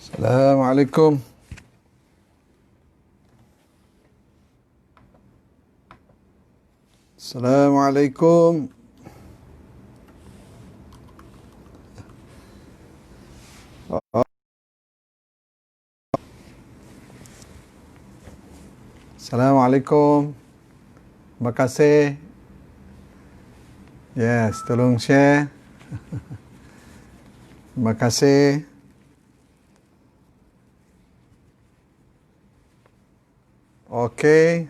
Assalamualaikum. Assalamualaikum. Assalamualaikum. Terima kasih. Yes, tolong share. Terima kasih. Okey.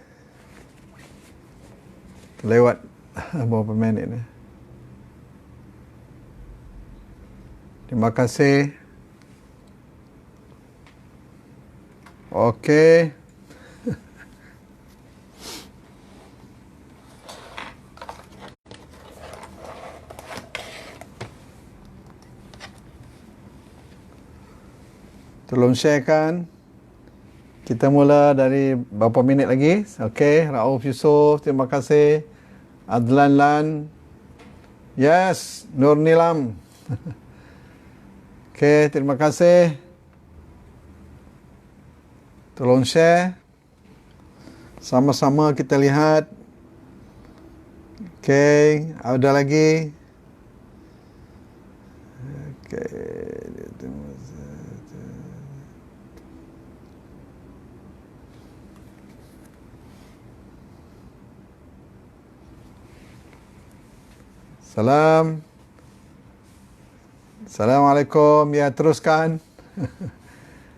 Lewat berapa minit ni? Terima kasih. Okey. Tolong sharekan. Kita mula dari berapa minit lagi? Okey, Rauf Yusof, terima kasih. Adlan Lan. Yes, Nur Nilam. Okey, terima kasih. Tolong share. Sama-sama kita lihat. Okey, ada lagi. Okey. Salam. Assalamualaikum. Ya, teruskan.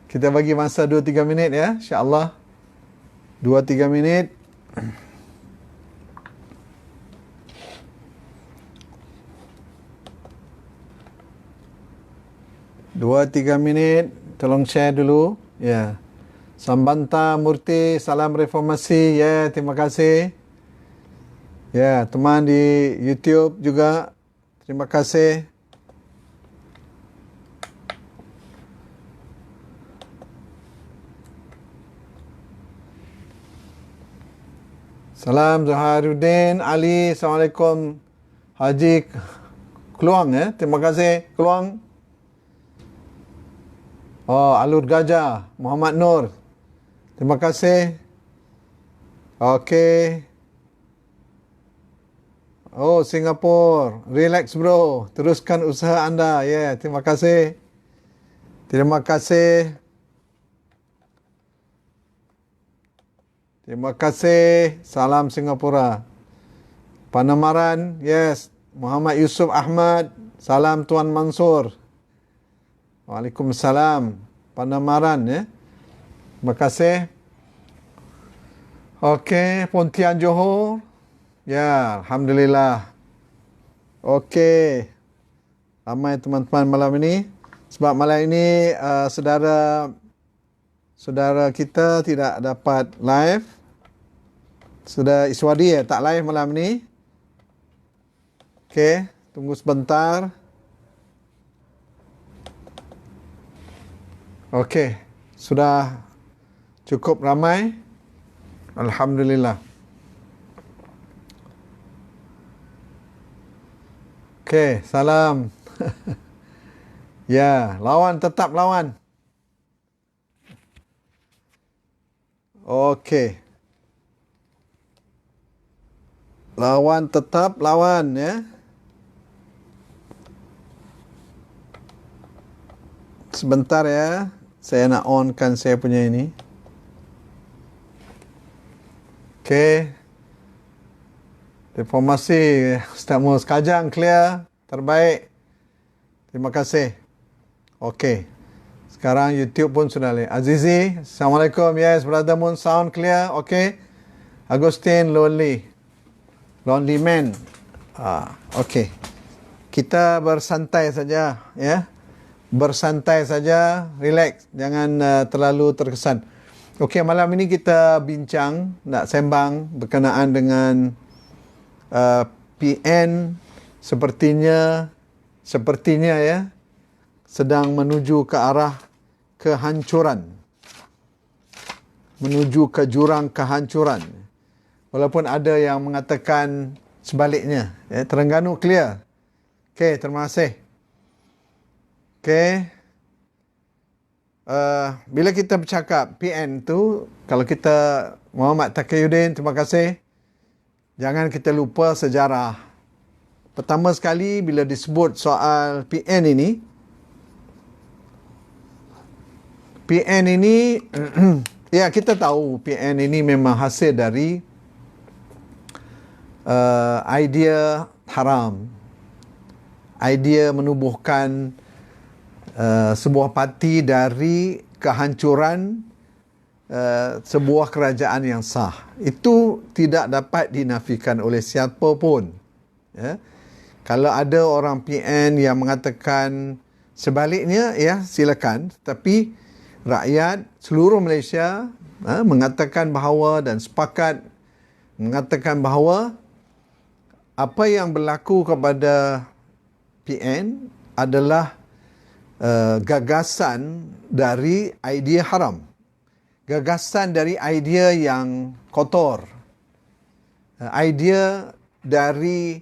Kita bagi masa 2-3 minit ya, insya-Allah. 2-3 minit. Dua, 3 minit. Tolong share dulu. Ya. Sambanta Murti, salam reformasi. Ya, terima kasih. Ya, teman di YouTube juga. Terima kasih. Salam Zaharuddin Ali. Assalamualaikum. Haji Keluang ya. Terima kasih Keluang. Oh, Alur Gajah. Muhammad Nur. Terima kasih. Okey. Oh, Singapura. Relax bro. Teruskan usaha anda. Ya, terima kasih. Terima kasih. Terima kasih. Salam Singapura. Panamaran. Yes. Muhammad Yusuf Ahmad. Salam Tuan Mansur. Waalaikumsalam. Panamaran ya. Terima kasih. Okey, Pontian Johor. Ya, alhamdulillah. Okey. Ramai teman-teman malam ini. Sebab malam ini saudara kita tidak dapat live. Sudah Iswadi ya, tak live malam ini. Okey, tunggu sebentar. Okey, sudah cukup ramai. Alhamdulillah. Okey, salam. Ya, lawan tetap lawan. Okey. Lawan tetap lawan ya. Sebentar ya. Saya nak onkan saya punya ini. Okey. Reformasi Ustaz Mus Kajang clear. Terbaik. Terima kasih. Okey. Sekarang YouTube pun sudah lihat. Azizi, Assalamualaikum. Yes, Brother Moon sound clear. Okey. Agustin Lonely. Lonely Man. Okey. Kita bersantai saja ya. Bersantai saja, relax, jangan terlalu terkesan. Okey, malam ini kita bincang, nak sembang berkenaan dengan PN sepertinya ya sedang menuju ke arah kehancuran. Menuju ke jurang kehancuran. Walaupun ada yang mengatakan sebaliknya. Ya, Terengganu clear. Okey, terima kasih. Okey. bila kita bercakap PN tu, kalau kita Muhammad Taqiyuddin, terima kasih. Jangan kita lupa sejarah. Pertama sekali bila disebut soal PN ini ya kita tahu PN ini memang hasil dari idea haram. Idea menubuhkan sebuah parti dari kehancuran sebuah kerajaan yang sah. Itu tidak dapat dinafikan oleh siapa pun. Ya. Kalau ada orang PN yang mengatakan sebaliknya, ya silakan. Tapi rakyat seluruh Malaysia mengatakan bahawa dan sepakat mengatakan bahawa apa yang berlaku kepada PN adalah gagasan dari idea haram. Gagasan dari idea yang kotor. Idea dari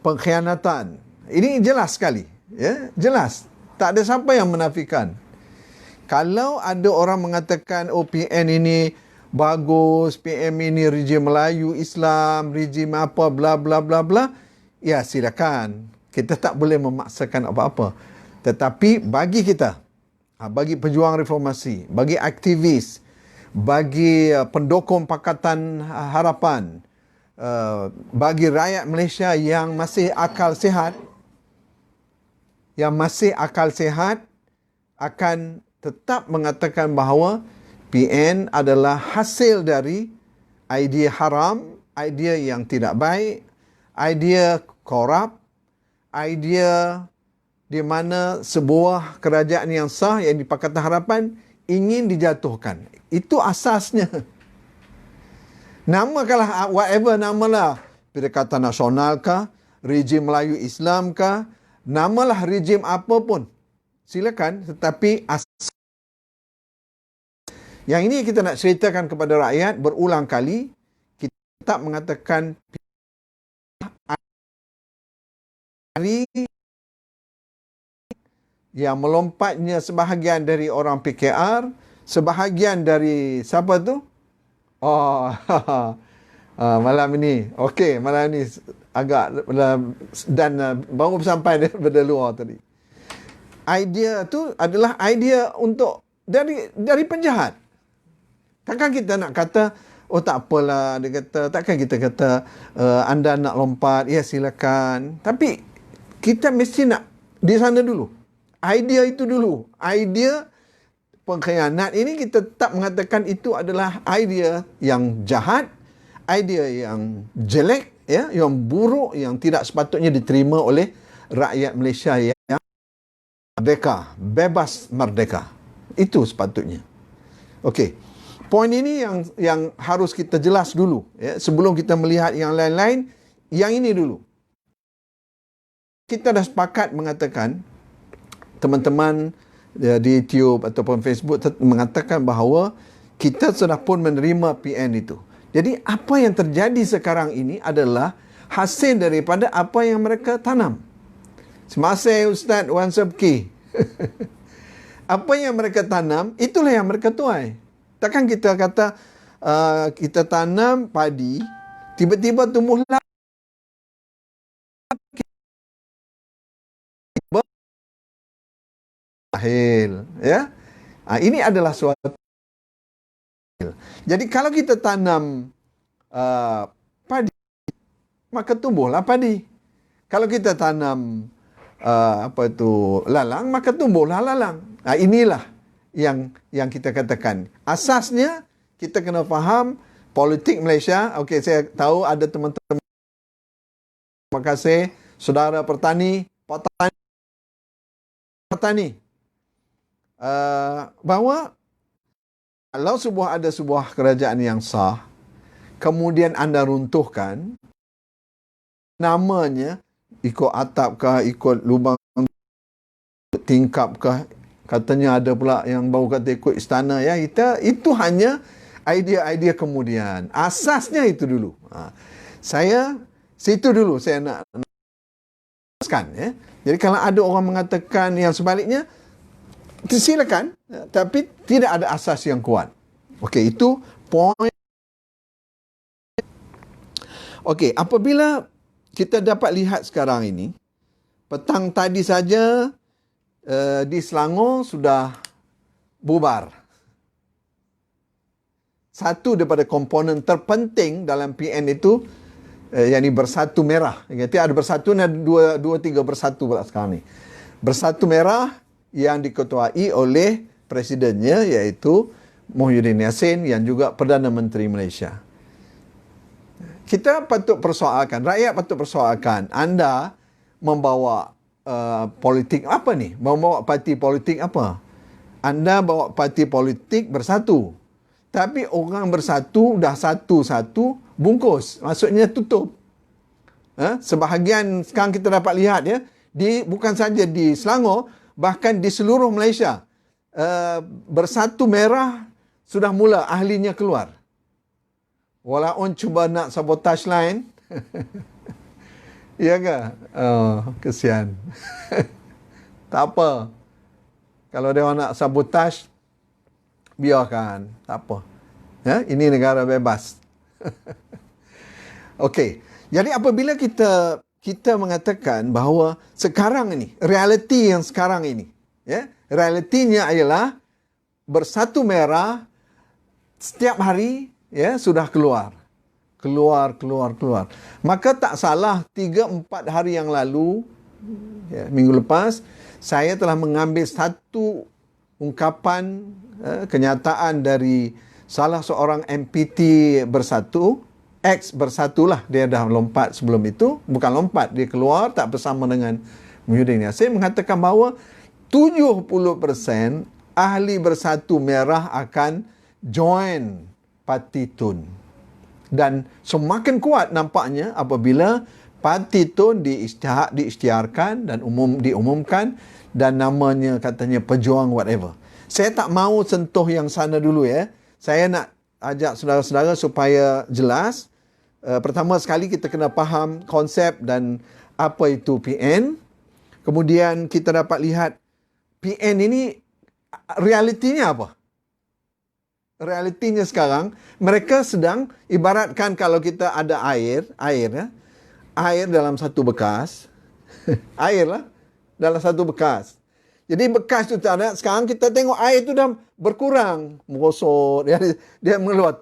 pengkhianatan. Ini jelas sekali. Ya, jelas. Tak ada siapa yang menafikan. Kalau ada orang mengatakan PN ini bagus, PM ini rejim Melayu, Islam, rejim apa, bla bla bla bla, ya silakan. Kita tak boleh memaksakan apa-apa. Tetapi bagi kita, bagi pejuang reformasi, bagi aktivis, bagi pendukung Pakatan Harapan, bagi rakyat Malaysia yang masih akal sihat, akan tetap mengatakan bahawa PN adalah hasil dari idea haram, idea yang tidak baik, idea korup, idea di mana sebuah kerajaan yang sah yang di Pakatan Harapan ingin dijatuhkan. Itu asasnya. Namakanlah whatever namalah, Perikatan Nasional kah, rejim Melayu Islam kah, namalah rejim apapun. Silakan, tetapi yang ini kita nak ceritakan kepada rakyat berulang kali, kita tak mengatakan hari yang melompatnya sebahagian dari orang PKR, sebahagian dari siapa tu? Malam ini. Okey, malam ini agak dan baru sampai daripada luar tadi. Idea tu adalah idea untuk dari penjahat. Takkan kita nak kata, tak apalah, dia kata, takkan kita kata anda nak lompat, ya silakan. Tapi kita mesti nak di sana dulu. Idea itu dulu. Idea pengkhianat ini kita tetap mengatakan itu adalah idea yang jahat, idea yang jelek, ya, yang buruk, yang tidak sepatutnya diterima oleh rakyat Malaysia yang merdeka, bebas merdeka. Itu sepatutnya. Okey. Poin ini yang harus kita jelas dulu, ya, sebelum kita melihat yang lain-lain, yang ini dulu. Kita dah sepakat mengatakan, teman-teman di YouTube ataupun Facebook mengatakan bahawa kita sudah pun menerima PN itu. Jadi apa yang terjadi sekarang ini adalah hasil daripada apa yang mereka tanam. Semasa Ustaz Wan Sabki. Apa yang mereka tanam, itulah yang mereka tuai. Takkan kita kata kita tanam padi, tiba-tiba tumbuhlah lahir, ya. Ini adalah suatu. Jadi kalau kita tanam padi, maka tumbuhlah padi. Kalau kita tanam lalang, maka tumbuhlah lalang. Inilah yang kita katakan. Asasnya kita kena faham politik Malaysia. Okey, saya tahu ada teman-teman, terima kasih, saudara petani, bahawa kalau ada sebuah kerajaan yang sah, kemudian anda runtuhkan, namanya ikut atap kah, ikut lubang tingkap kah, katanya ada pula yang baru kata ikut istana, ya, itu hanya idea-idea kemudian. Asasnya itu dulu. Situ dulu saya nak jelaskan, ya. Jadi kalau ada orang mengatakan yang sebaliknya, silakan, tapi tidak ada asas yang kuat. Okey, itu poin. Okey, apabila kita dapat lihat sekarang ini, petang tadi saja di Selangor sudah bubar. Satu daripada komponen terpenting dalam PN itu yang ini Bersatu Merah. Jadi ada Bersatu dan dua tiga Bersatu pula sekarang ni. Bersatu Merah yang diketuai oleh presidennya iaitu Muhyiddin Yassin yang juga Perdana Menteri Malaysia. Kita patut persoalkan, rakyat patut persoalkan, anda membawa politik apa ni? Membawa parti politik apa? Anda bawa parti politik bersatu. Tapi orang bersatu dah satu-satu bungkus. Maksudnya tutup. Sebahagian sekarang kita dapat lihat ya, bukan saja di Selangor, bahkan di seluruh Malaysia. Bersatu Merah sudah mula ahlinya keluar. Walaupun cuba nak sabotaj lain. Ya ke? Oh, kesian. Tak apa. Kalau dia nak sabotaj, biarkan. Tak apa. Ya, ini negara bebas. Okey. Jadi apabila kita mengatakan bahawa sekarang ini, realiti yang sekarang ini, ya, realitinya ialah Bersatu Merah setiap hari ya sudah keluar. Maka tak salah 3-4 hari yang lalu, ya, minggu lepas, saya telah mengambil satu ungkapan kenyataan dari salah seorang MPT Bersatu, ex Bersatu lah, dia dah lompat sebelum itu, bukan lompat, dia keluar tak bersama dengan Muhyiddin Yassin, mengatakan bahawa 70% ahli Bersatu Merah akan join Parti Tun. Dan semakin kuat nampaknya apabila Parti Tun diisytiharkan dan diumumkan dan namanya katanya pejuang whatever. Saya tak mahu sentuh yang sana dulu ya. Saya nak ajak saudara-saudara supaya jelas. Pertama sekali kita kena faham konsep dan apa itu PN. Kemudian kita dapat lihat PN ini realitinya apa? Realitinya sekarang, mereka sedang ibaratkan kalau kita ada air dalam satu bekas, air lah, dalam satu bekas. Jadi bekas itu tak ada, sekarang kita tengok air itu dah berkurang, merosot, dia mengeluar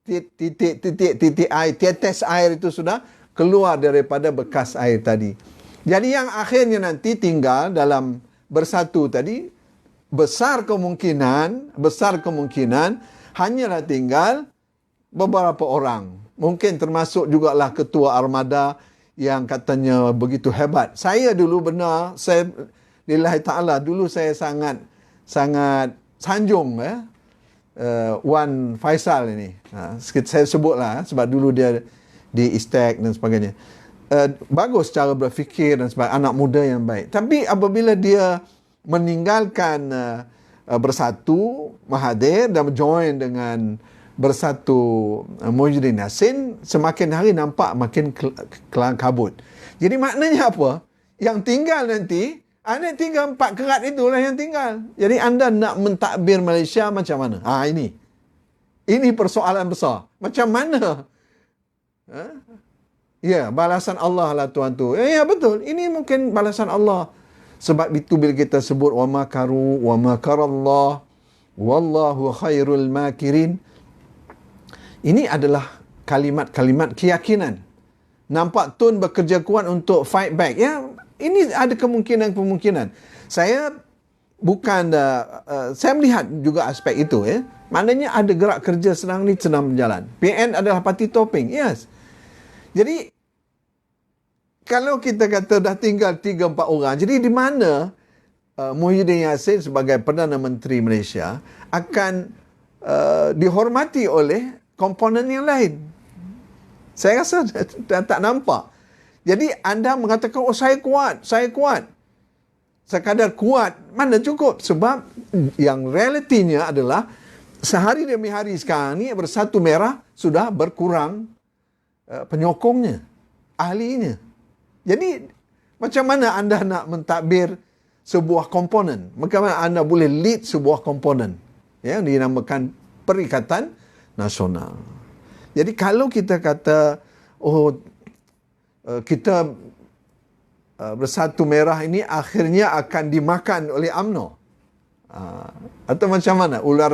titik air, tetes air itu sudah keluar daripada bekas air tadi. Jadi yang akhirnya nanti tinggal dalam Bersatu tadi, besar kemungkinan hanyalah tinggal beberapa orang. Mungkin termasuk jugalah ketua armada yang katanya begitu hebat. Saya dulu lillahi ta'ala, dulu saya sangat sanjung Wan Faisal ini. Saya sebutlah sebab dulu dia di Istek dan sebagainya. Bagus cara berfikir dan sebagainya, anak muda yang baik. Tapi apabila dia meninggalkan Bersatu Mahathir dan join dengan Bersatu Muhyiddin Yassin, semakin hari nampak makin kelang kabut. Jadi maknanya apa? Yang tinggal nanti, anda tinggal 4 kerat itulah yang tinggal. Jadi anda nak mentadbir Malaysia macam mana? Ini persoalan besar. Macam mana? Ya, balasan Allah lah Tuhan tu. Ya betul, ini mungkin balasan Allah. Sebab itu bila kita sebut wa makaru wa makarallah wallahu khairul makirin, ini adalah kalimat-kalimat keyakinan. Nampak Tun bekerja kuat untuk fight back. Ya, ini ada kemungkinan. Saya saya melihat juga aspek itu ya. Maknanya ada gerak kerja sedang berjalan. PN adalah parti topeng. Yes. Jadi kalau kita kata dah tinggal 3-4 orang, jadi di mana Muhyiddin Yassin sebagai Perdana Menteri Malaysia akan dihormati oleh komponen yang lain? Saya rasa tak nampak. Jadi anda mengatakan, oh saya kuat. Sekadar kuat, mana cukup? Sebab yang realitinya adalah sehari demi hari sekarang ni Bersatu Merah sudah berkurang penyokongnya, ahlinya. Jadi macam mana anda nak mentadbir sebuah komponen. Bagaimana anda boleh lead sebuah komponen? Ya, dinamakan Perikatan Nasional. Jadi kalau kita kata, kita Bersatu Merah ini akhirnya akan dimakan oleh UMNO. Atau macam mana? Ular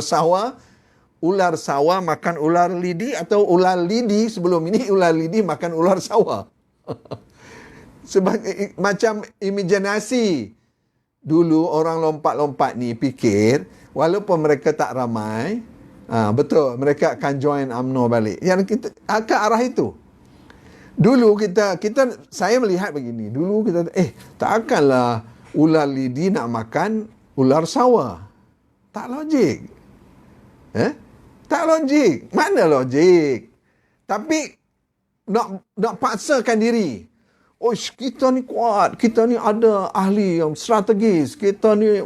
sawah makan ular lidi, atau ular lidi sebelum ini ular lidi makan ular sawah. Sebagai macam imajinasi. Dulu orang lompat-lompat ni fikir walaupun mereka tak ramai, betul mereka akan join UMNO balik. Yang kita akan arah itu. Dulu saya melihat begini. Dulu kita takkanlah ular lidi nak makan ular sawah. Tak logik. Tak logik. Mana logik? Tapi nak paksakan diri. Kita ni kuat. Kita ni ada ahli yang strategis. Kita ni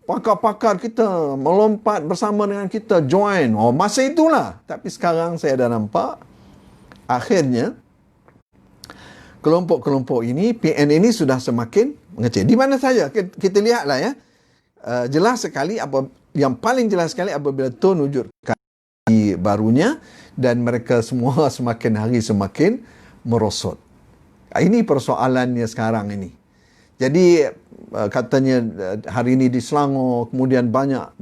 pakar-pakar kita melompat bersama dengan kita, join. Masa itulah. Tapi sekarang saya dah nampak akhirnya kelompok-kelompok ini, PN ini sudah semakin mengecil. Di mana saja kita lihatlah ya. Jelas sekali yang paling jelas sekali apabila Tun wujudkan barunya dan mereka semua semakin hari semakin merosot. Ini persoalannya sekarang ini. Jadi katanya hari ini di Selangor, kemudian banyak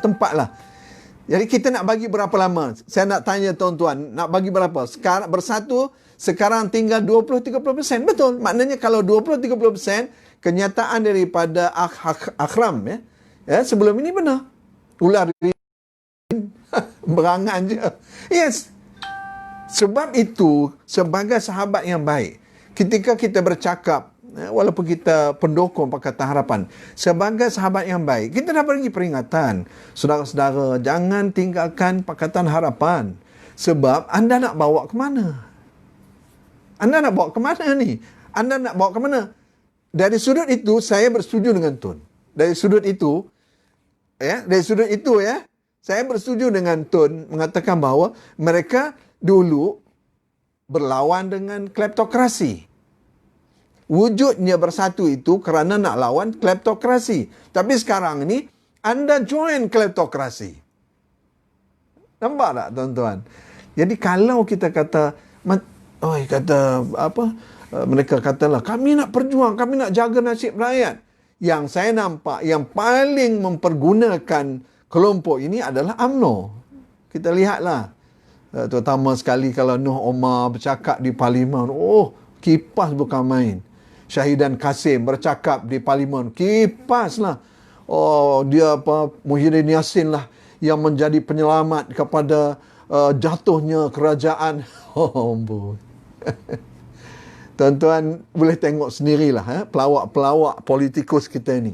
tempat lah. Jadi kita nak bagi berapa lama? Saya nak tanya tuan-tuan, nak bagi berapa? Sekarang Bersatu sekarang tinggal 20-30%. Betul. Maknanya kalau 20-30% kenyataan daripada Akram sebelum ini benar. Ular berangan je. Yes. Sebab itu sebagai sahabat yang baik, ketika kita bercakap, walaupun kita pendukung Pakatan Harapan, sebagai sahabat yang baik, kita dah bagi peringatan. Saudara-saudara, jangan tinggalkan Pakatan Harapan. Sebab anda nak bawa ke mana? Anda nak bawa ke mana ni? Anda nak bawa ke mana? Dari sudut itu, saya bersetuju dengan Tun. Dari sudut itu, saya bersetuju dengan Tun mengatakan bahawa mereka dulu berlawan dengan kleptokrasi. Wujudnya Bersatu itu kerana nak lawan kleptokrasi. Tapi sekarang ni, anda join kleptokrasi. Nampak tak tuan-tuan? Jadi kalau kita mereka katalah, kami nak perjuang, kami nak jaga nasib rakyat. Yang saya nampak, yang paling mempergunakan kelompok ini adalah UMNO. Kita lihatlah. Terutama sekali kalau Noh Omar bercakap di Parlimen. Kipas bukan main. Syahidan Kasim bercakap di Parlimen. Kipas lah. Muhyiddin Yassin lah yang menjadi penyelamat kepada jatuhnya kerajaan. Boy. Tuan-tuan boleh tengok sendirilah pelawak-pelawak politikus kita ni.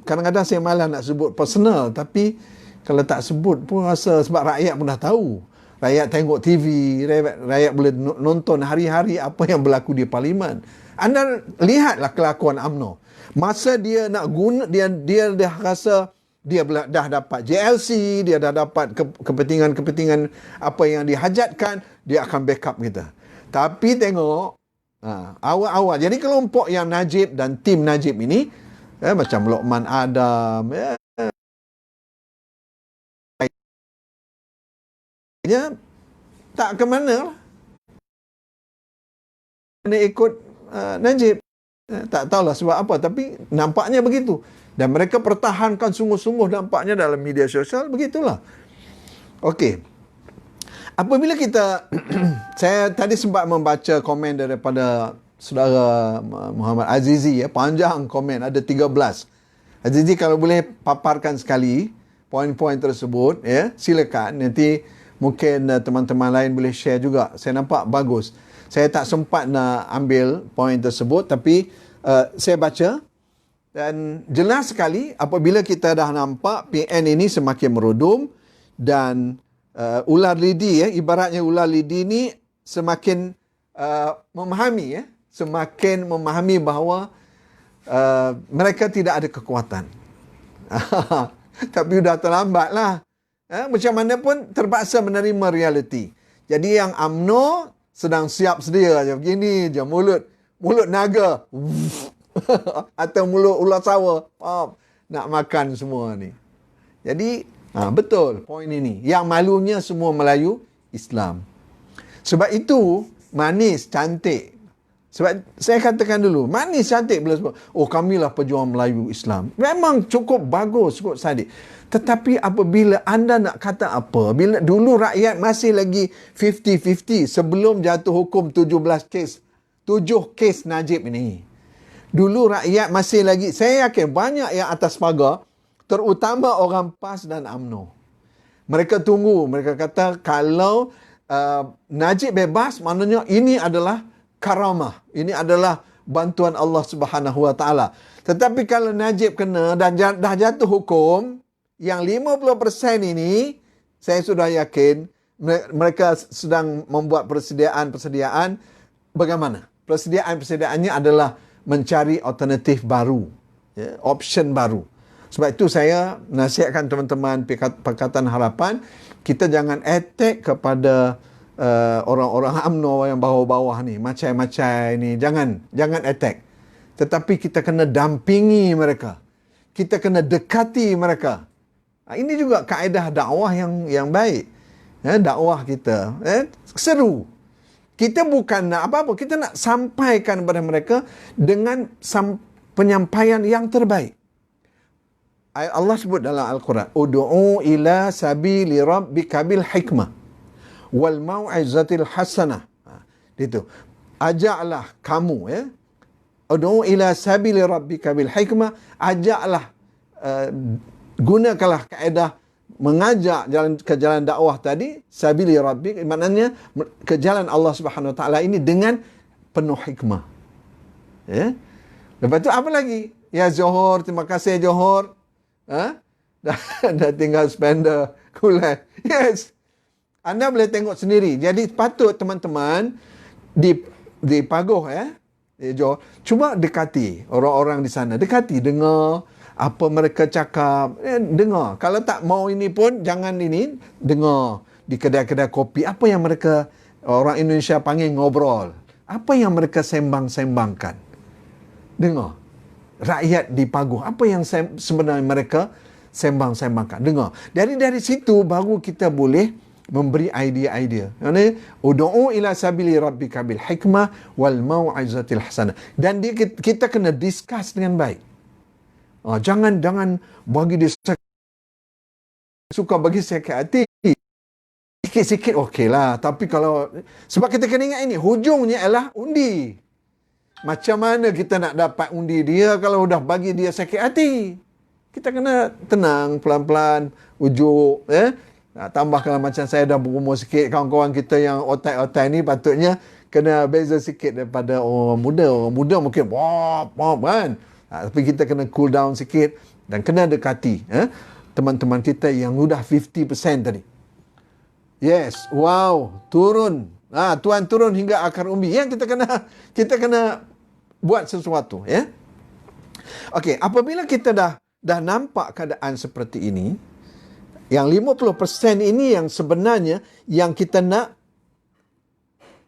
Kadang-kadang saya malas nak sebut personal, tapi kalau tak sebut pun rasa sebab rakyat pun dah tahu. Rakyat tengok TV, rakyat boleh nonton hari-hari apa yang berlaku di Parlimen. Anda lihatlah kelakuan UMNO. Masa dia nak guna, dia dah rasa dia dah dapat JLC, dia dah dapat kepentingan-kepentingan apa yang dihajatkan, dia akan backup kita. Tapi tengok, awal-awal. Jadi kelompok yang Najib dan tim Najib ini, macam Lokman Adam, tak ke mana lah. Kena ikut Najib. Tak tahulah sebab apa, tapi nampaknya begitu. Dan mereka pertahankan sungguh-sungguh nampaknya dalam media sosial, begitulah. Okey. Apabila kita, saya tadi sempat membaca komen daripada saudara Muhammad Azizi, panjang komen, ada 13. Azizi, kalau boleh paparkan sekali poin-poin tersebut, silakan. Nanti mungkin teman-teman lain boleh share juga. Saya nampak bagus. Saya tak sempat nak ambil poin tersebut, tapi saya baca dan jelas sekali apabila kita dah nampak PN ini semakin merodum dan ular lidi, ibaratnya ular lidi ni semakin memahami bahawa mereka tidak ada kekuatan. Tapi sudah terlambat lah. Macam mana pun terpaksa menerima realiti. Jadi yang UMNO sedang siap sedia je. Begini je mulut naga. Atau mulut ular sawa. Nak makan semua ni. Jadi, betul poin ini. Yang malunya semua Melayu Islam. Sebab itu, manis, cantik. Sebab saya katakan dulu, manis, cantik bila sebut, kamilah pejuang Melayu Islam. Memang cukup bagus, cukup sadik. Tetapi apabila anda nak kata apa, bila dulu rakyat masih lagi 50-50 sebelum jatuh hukum 17 kes, 7 kes Najib ini. Dulu rakyat masih lagi, saya yakin banyak yang atas pagar, terutama orang PAS dan UMNO. Mereka tunggu, mereka kata kalau Najib bebas, maknanya ini adalah karamah. Ini adalah bantuan Allah Subhanahu Wa Taala. Tetapi kalau Najib kena dan dah jatuh hukum, yang 50% ini, saya sudah yakin mereka sedang membuat persediaan. Bagaimana? Persediaannya adalah mencari alternatif baru, option baru. Sebab itu saya nasihatkan teman-teman Pakatan Harapan, kita jangan attack kepada orang-orang UMNO yang bawah-bawah ni, macai-macai ni, jangan attack. Tetapi kita kena dampingi mereka. Kita kena dekati mereka. Ini juga kaedah dakwah yang baik. Dakwah kita seru. Kita bukan nak apa-apa, kita nak sampaikan kepada mereka dengan penyampaian yang terbaik. Allah sebut dalam Al-Quran, ud'u ila sabili rabbika bil hikmah wal mau'izatil hasanah. Itu. Ajaklah kamu, ud'u ila sabili rabbika bil hikmah, ajaklah, gunakanlah kaedah mengajak ke jalan dakwah tadi, sabili rabbik, maknanya ke jalan Allah Subhanahu Wa Taala ini dengan penuh hikmah. Lepas tu apa lagi? Ya Johor, terima kasih Johor. Dah tinggal spender kuliah. Yes. Anda boleh tengok sendiri. Jadi patut teman-teman di Pagoh Johor, cuba dekati orang-orang di sana. Dekati, dengar apa mereka cakap. Dengar. Kalau tak mau ini pun jangan ini, dengar di kedai-kedai kopi apa yang mereka, orang Indonesia panggil ngobrol. Apa yang mereka sembang-sembangkan. Dengar. Rakyat di Pagoh, apa yang sebenarnya mereka sembang-sembangkan. Dengar. Dari situ baru kita boleh memberi idea-idea. Ud'u ila sabili rabbika bil hikmah wal mau'izatil hasanah. Dan kita kena discuss dengan baik. Jangan bagi dia suka bagi sakit hati. Sikit-sikit okeylah. Tapi kalau, sebab kita kena ingat ini, hujungnya ialah undi. Macam mana kita nak dapat undi dia kalau dah bagi dia sakit hati? Kita kena tenang, pelan-pelan, ujuk. Tambahkan macam saya dah berumur sikit, kawan-kawan kita yang otak-otak ni patutnya kena beza sikit daripada orang muda. Orang muda mungkin kan? Tapi kita kena cool down sikit dan kena dekati teman-teman kita yang sudah 50% tadi. Yes, wow, turun. Tuan turun hingga akar umbi. Yang kita kena buat sesuatu, Okey, apabila kita dah nampak keadaan seperti ini, yang 50% ini yang sebenarnya yang kita nak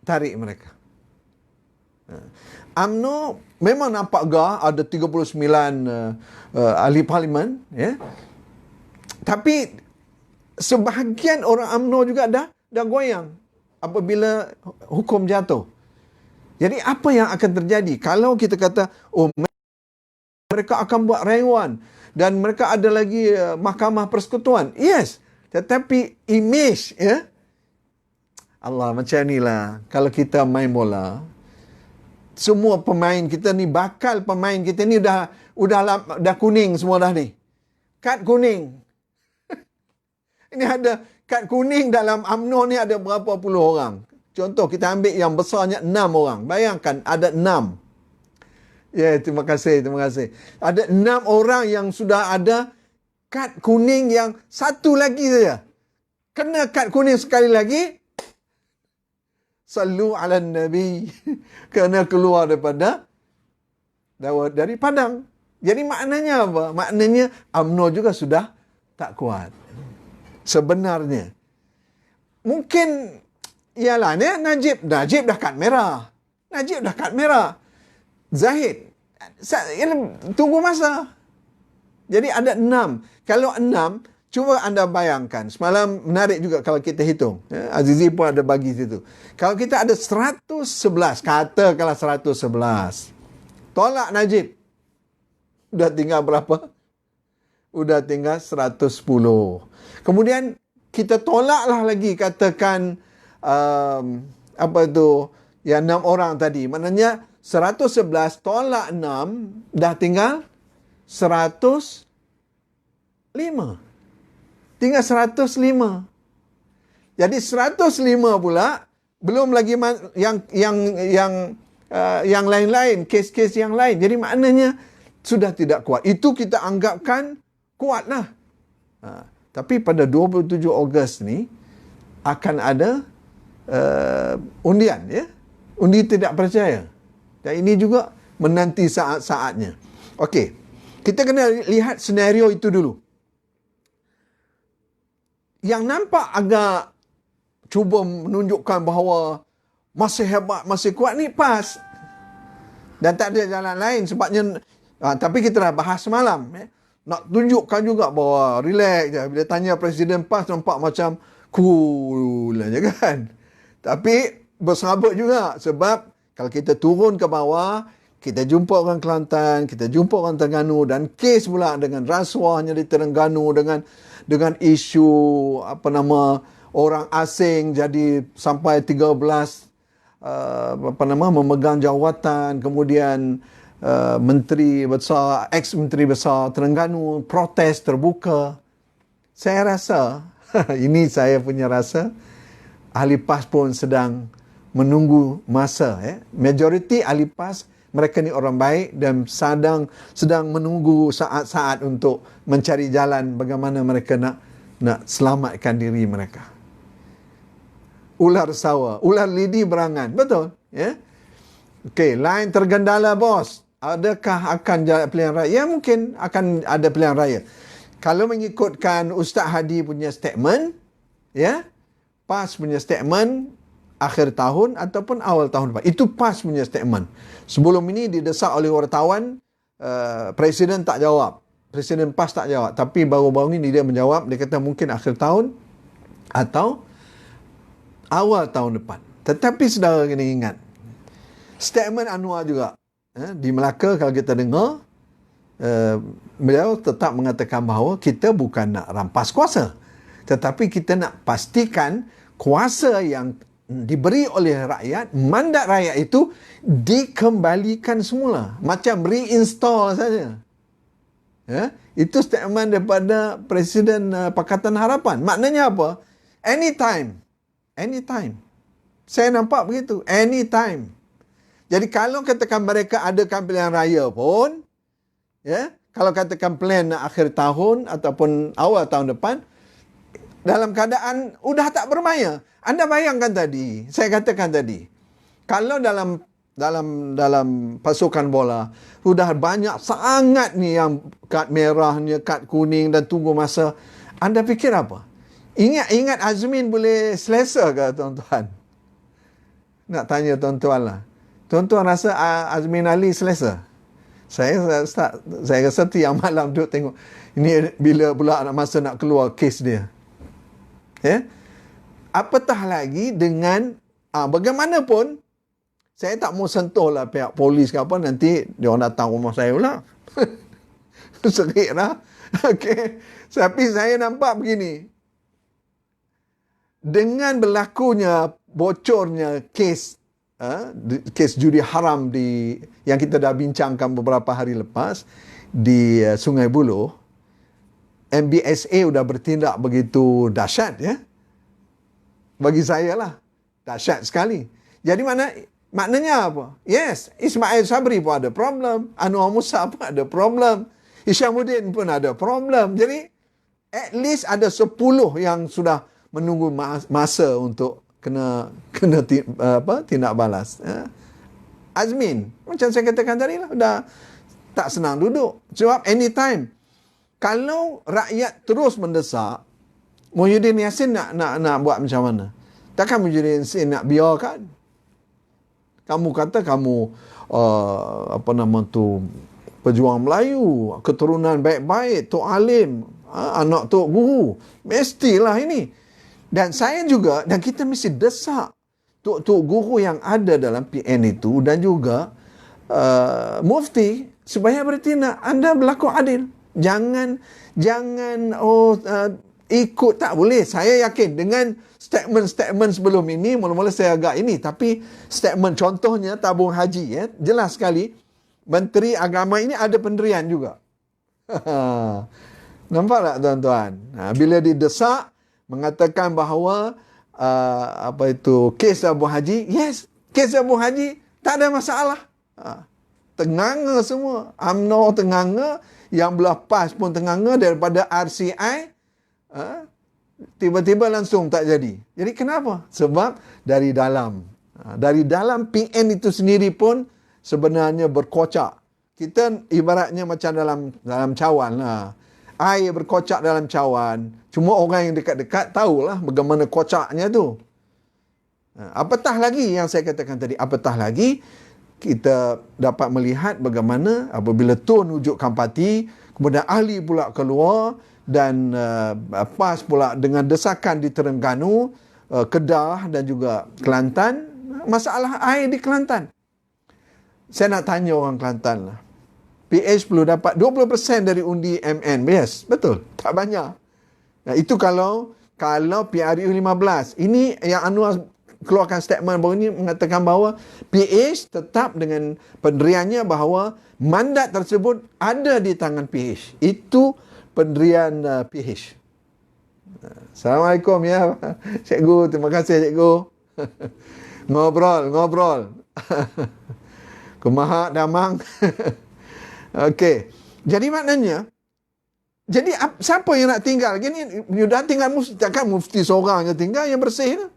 tarik mereka. UMNO memang nampak ada 39 ahli parlimen, Tapi sebahagian orang UMNO juga dah goyang apabila hukum jatuh. Jadi apa yang akan terjadi kalau kita kata mereka akan buat rayuan dan mereka ada lagi mahkamah persekutuan. Yes, tetapi image Allah macam inilah kalau kita main bola. Semua pemain kita ni, bakal pemain kita ni dah kuning semua dah ni. Kad kuning. Ini ada kad kuning dalam UMNO ni ada berapa puluh orang. Contoh kita ambil yang besarnya 6 orang. Bayangkan ada 6. Terima kasih. Ada 6 orang yang sudah ada kad kuning yang satu lagi saja. Kena kad kuning sekali lagi. Sallu ala Nabi. Kena keluar dari padang. Jadi maknanya apa? Maknanya UMNO juga sudah tak kuat. Sebenarnya. Mungkin ialah Najib dah kad merah. Zahid Tunggu masa. Jadi ada 6. Kalau 6, cuba anda bayangkan. Semalam menarik juga kalau kita hitung. Azizi pun ada bagi situ. Kalau kita ada 111, katakanlah 111. Tolak Najib. Udah tinggal berapa? Udah tinggal 110. Kemudian kita tolaklah lagi katakan yang 6 orang tadi. Maknanya 111 tolak 6 dah tinggal 105. Tinggal 105. Jadi 105 pula belum lagi yang lain-lain, kes-kes yang lain. Jadi maknanya sudah tidak kuat. Itu kita anggapkan kuatlah. Tapi pada 27 Ogos ni akan ada undian, ya. Undi tidak percaya. Dan ini juga menanti saat-saatnya. Okey. Kita kena lihat senario itu dulu. Yang nampak agak cuba menunjukkan bahawa masih hebat, masih kuat ni PAS. Dan tak ada jalan lain sebabnya tapi kita dah bahas semalam, ya. Nak tunjukkan juga bahawa relax je. Bila tanya Presiden PAS nampak macam cool aja kan. Tapi bersabar juga sebab kalau kita turun ke bawah, kita jumpa orang Kelantan, kita jumpa orang Terengganu dan kes pula dengan rasuahnya di Terengganu dengan isu orang asing jadi sampai 13 memegang jawatan, kemudian menteri besar, ex-menteri besar Terengganu protes terbuka. Saya rasa ini saya punya rasa ahli PAS pun sedang menunggu masa, ya. Majoriti ahli PAS mereka ni orang baik dan sedang menunggu saat-saat untuk mencari jalan bagaimana mereka nak selamatkan diri mereka. Ular sawa, ular lidi berangan. Betul, ya. Okey, lain tergendala bos. Adakah akan jalan pilihan raya? Ya, mungkin akan ada pilihan raya. Kalau mengikutkan Ustaz Hadi punya statement, ya, PAS punya statement akhir tahun ataupun awal tahun depan. Itu PAS punya statement. Sebelum ini didesak oleh wartawan, Presiden tak jawab. Presiden PAS tak jawab. Tapi baru-baru ini dia menjawab. Dia kata mungkin akhir tahun atau awal tahun depan. Tetapi saudara kena ingat, statement Anwar juga. Di Melaka kalau kita dengar, beliau tetap mengatakan bahawa kita bukan nak rampas kuasa. Tetapi kita nak pastikan kuasa yang diberi oleh rakyat, mandat rakyat itu dikembalikan semula. Macam reinstall saja. Ya? Itu statement daripada Presiden Pakatan Harapan. Maknanya apa? Anytime. Anytime. Saya nampak begitu. Anytime. Jadi kalau katakan mereka adakan pilihan raya pun, ya, kalau katakan plan akhir tahun ataupun awal tahun depan, dalam keadaan udah tak bermaya. Anda bayangkan tadi, saya katakan tadi, kalau dalam pasukan bola sudah banyak sangat ni yang kad merah ni, kad kuning dan tunggu masa, anda fikir apa? Ingat Azmin boleh selesa ke tuan-tuan? Nak tanya tuan-tuan lah. Tuan-tuan rasa Azmin Ali selesa? Saya rasa tiap malam duduk tengok ini bila pula masa nak keluar kes dia. Ya? Apatah lagi dengan bagaimanapun saya tak mau sentuh lah pihak polis ke apa, nanti dia orang datang rumah saya pula. Serik lah. Okay. Tapi saya nampak begini. Dengan berlakunya bocornya kes judi haram yang kita dah bincangkan beberapa hari lepas di Sungai Buloh, MBSA sudah bertindak begitu dahsyat, ya. Bagi saya lah, dahsyat sekali. Jadi maknanya apa? Yes, Ismail Sabri pun ada problem, Anwar Musa pun ada problem, Hishamuddin pun ada problem. Jadi at least ada 10 yang sudah menunggu masa untuk kena tindak balas. Azmin, macam saya katakan tadi lah, dah tak senang duduk. Sebab anytime, kalau rakyat terus mendesak, Muhyiddin Yassin nak buat macam mana? Takkan Muhyiddin Yassin nak biarkan? Kamu kata kamu apa nama tu, pejuang Melayu, keturunan baik-baik, Tok Alim, anak Tok Guru. Mestilah ini. Dan saya juga, dan kita mesti desak Tok Guru yang ada dalam PN itu dan juga mufti supaya bertindak. Anda berlaku adil. Jangan ikut, tak boleh. Saya yakin dengan statement sebelum ini, mula-mula saya agak ini, tapi statement contohnya tabung haji, jelas sekali Menteri Agama ini ada pendirian juga. Nampak tak tuan-tuan? Bila didesak mengatakan bahawa kes tabung haji, yes, kes tabung haji tak ada masalah. Tenganga semua. UMNO tenganga, yang belah PAS pun tenganga, daripada RCI tiba-tiba langsung tak jadi. Jadi kenapa? Sebab dari dalam PN itu sendiri pun sebenarnya berkocak. Kita ibaratnya macam dalam cawan lah. Air berkocak dalam cawan. Cuma orang yang dekat-dekat tahulah bagaimana kocaknya tu. Apatah lagi yang saya katakan tadi, apatah lagi kita dapat melihat bagaimana apabila Tun wujudkan parti, kemudian ahli pula keluar, dan PAS pula dengan desakan di Terengganu, Kedah dan juga Kelantan, masalah air di Kelantan. Saya nak tanya orang Kelantan lah. PH perlu dapat 20% dari undi MN. Yes, betul. Tak banyak. Nah, itu kalau PRU 15. Ini yang Anwar keluarkan statement baru ini mengatakan bahawa PH tetap dengan pendiriannya bahawa mandat tersebut ada di tangan PH. Itu pendirian PH. Assalamualaikum ya cikgu, terima kasih cikgu. ngobrol Kemahak damang. Okey, jadi maknanya, jadi siapa yang nak tinggal gini? Dah tinggal takkan mufti seorang je tinggal yang bersih tu.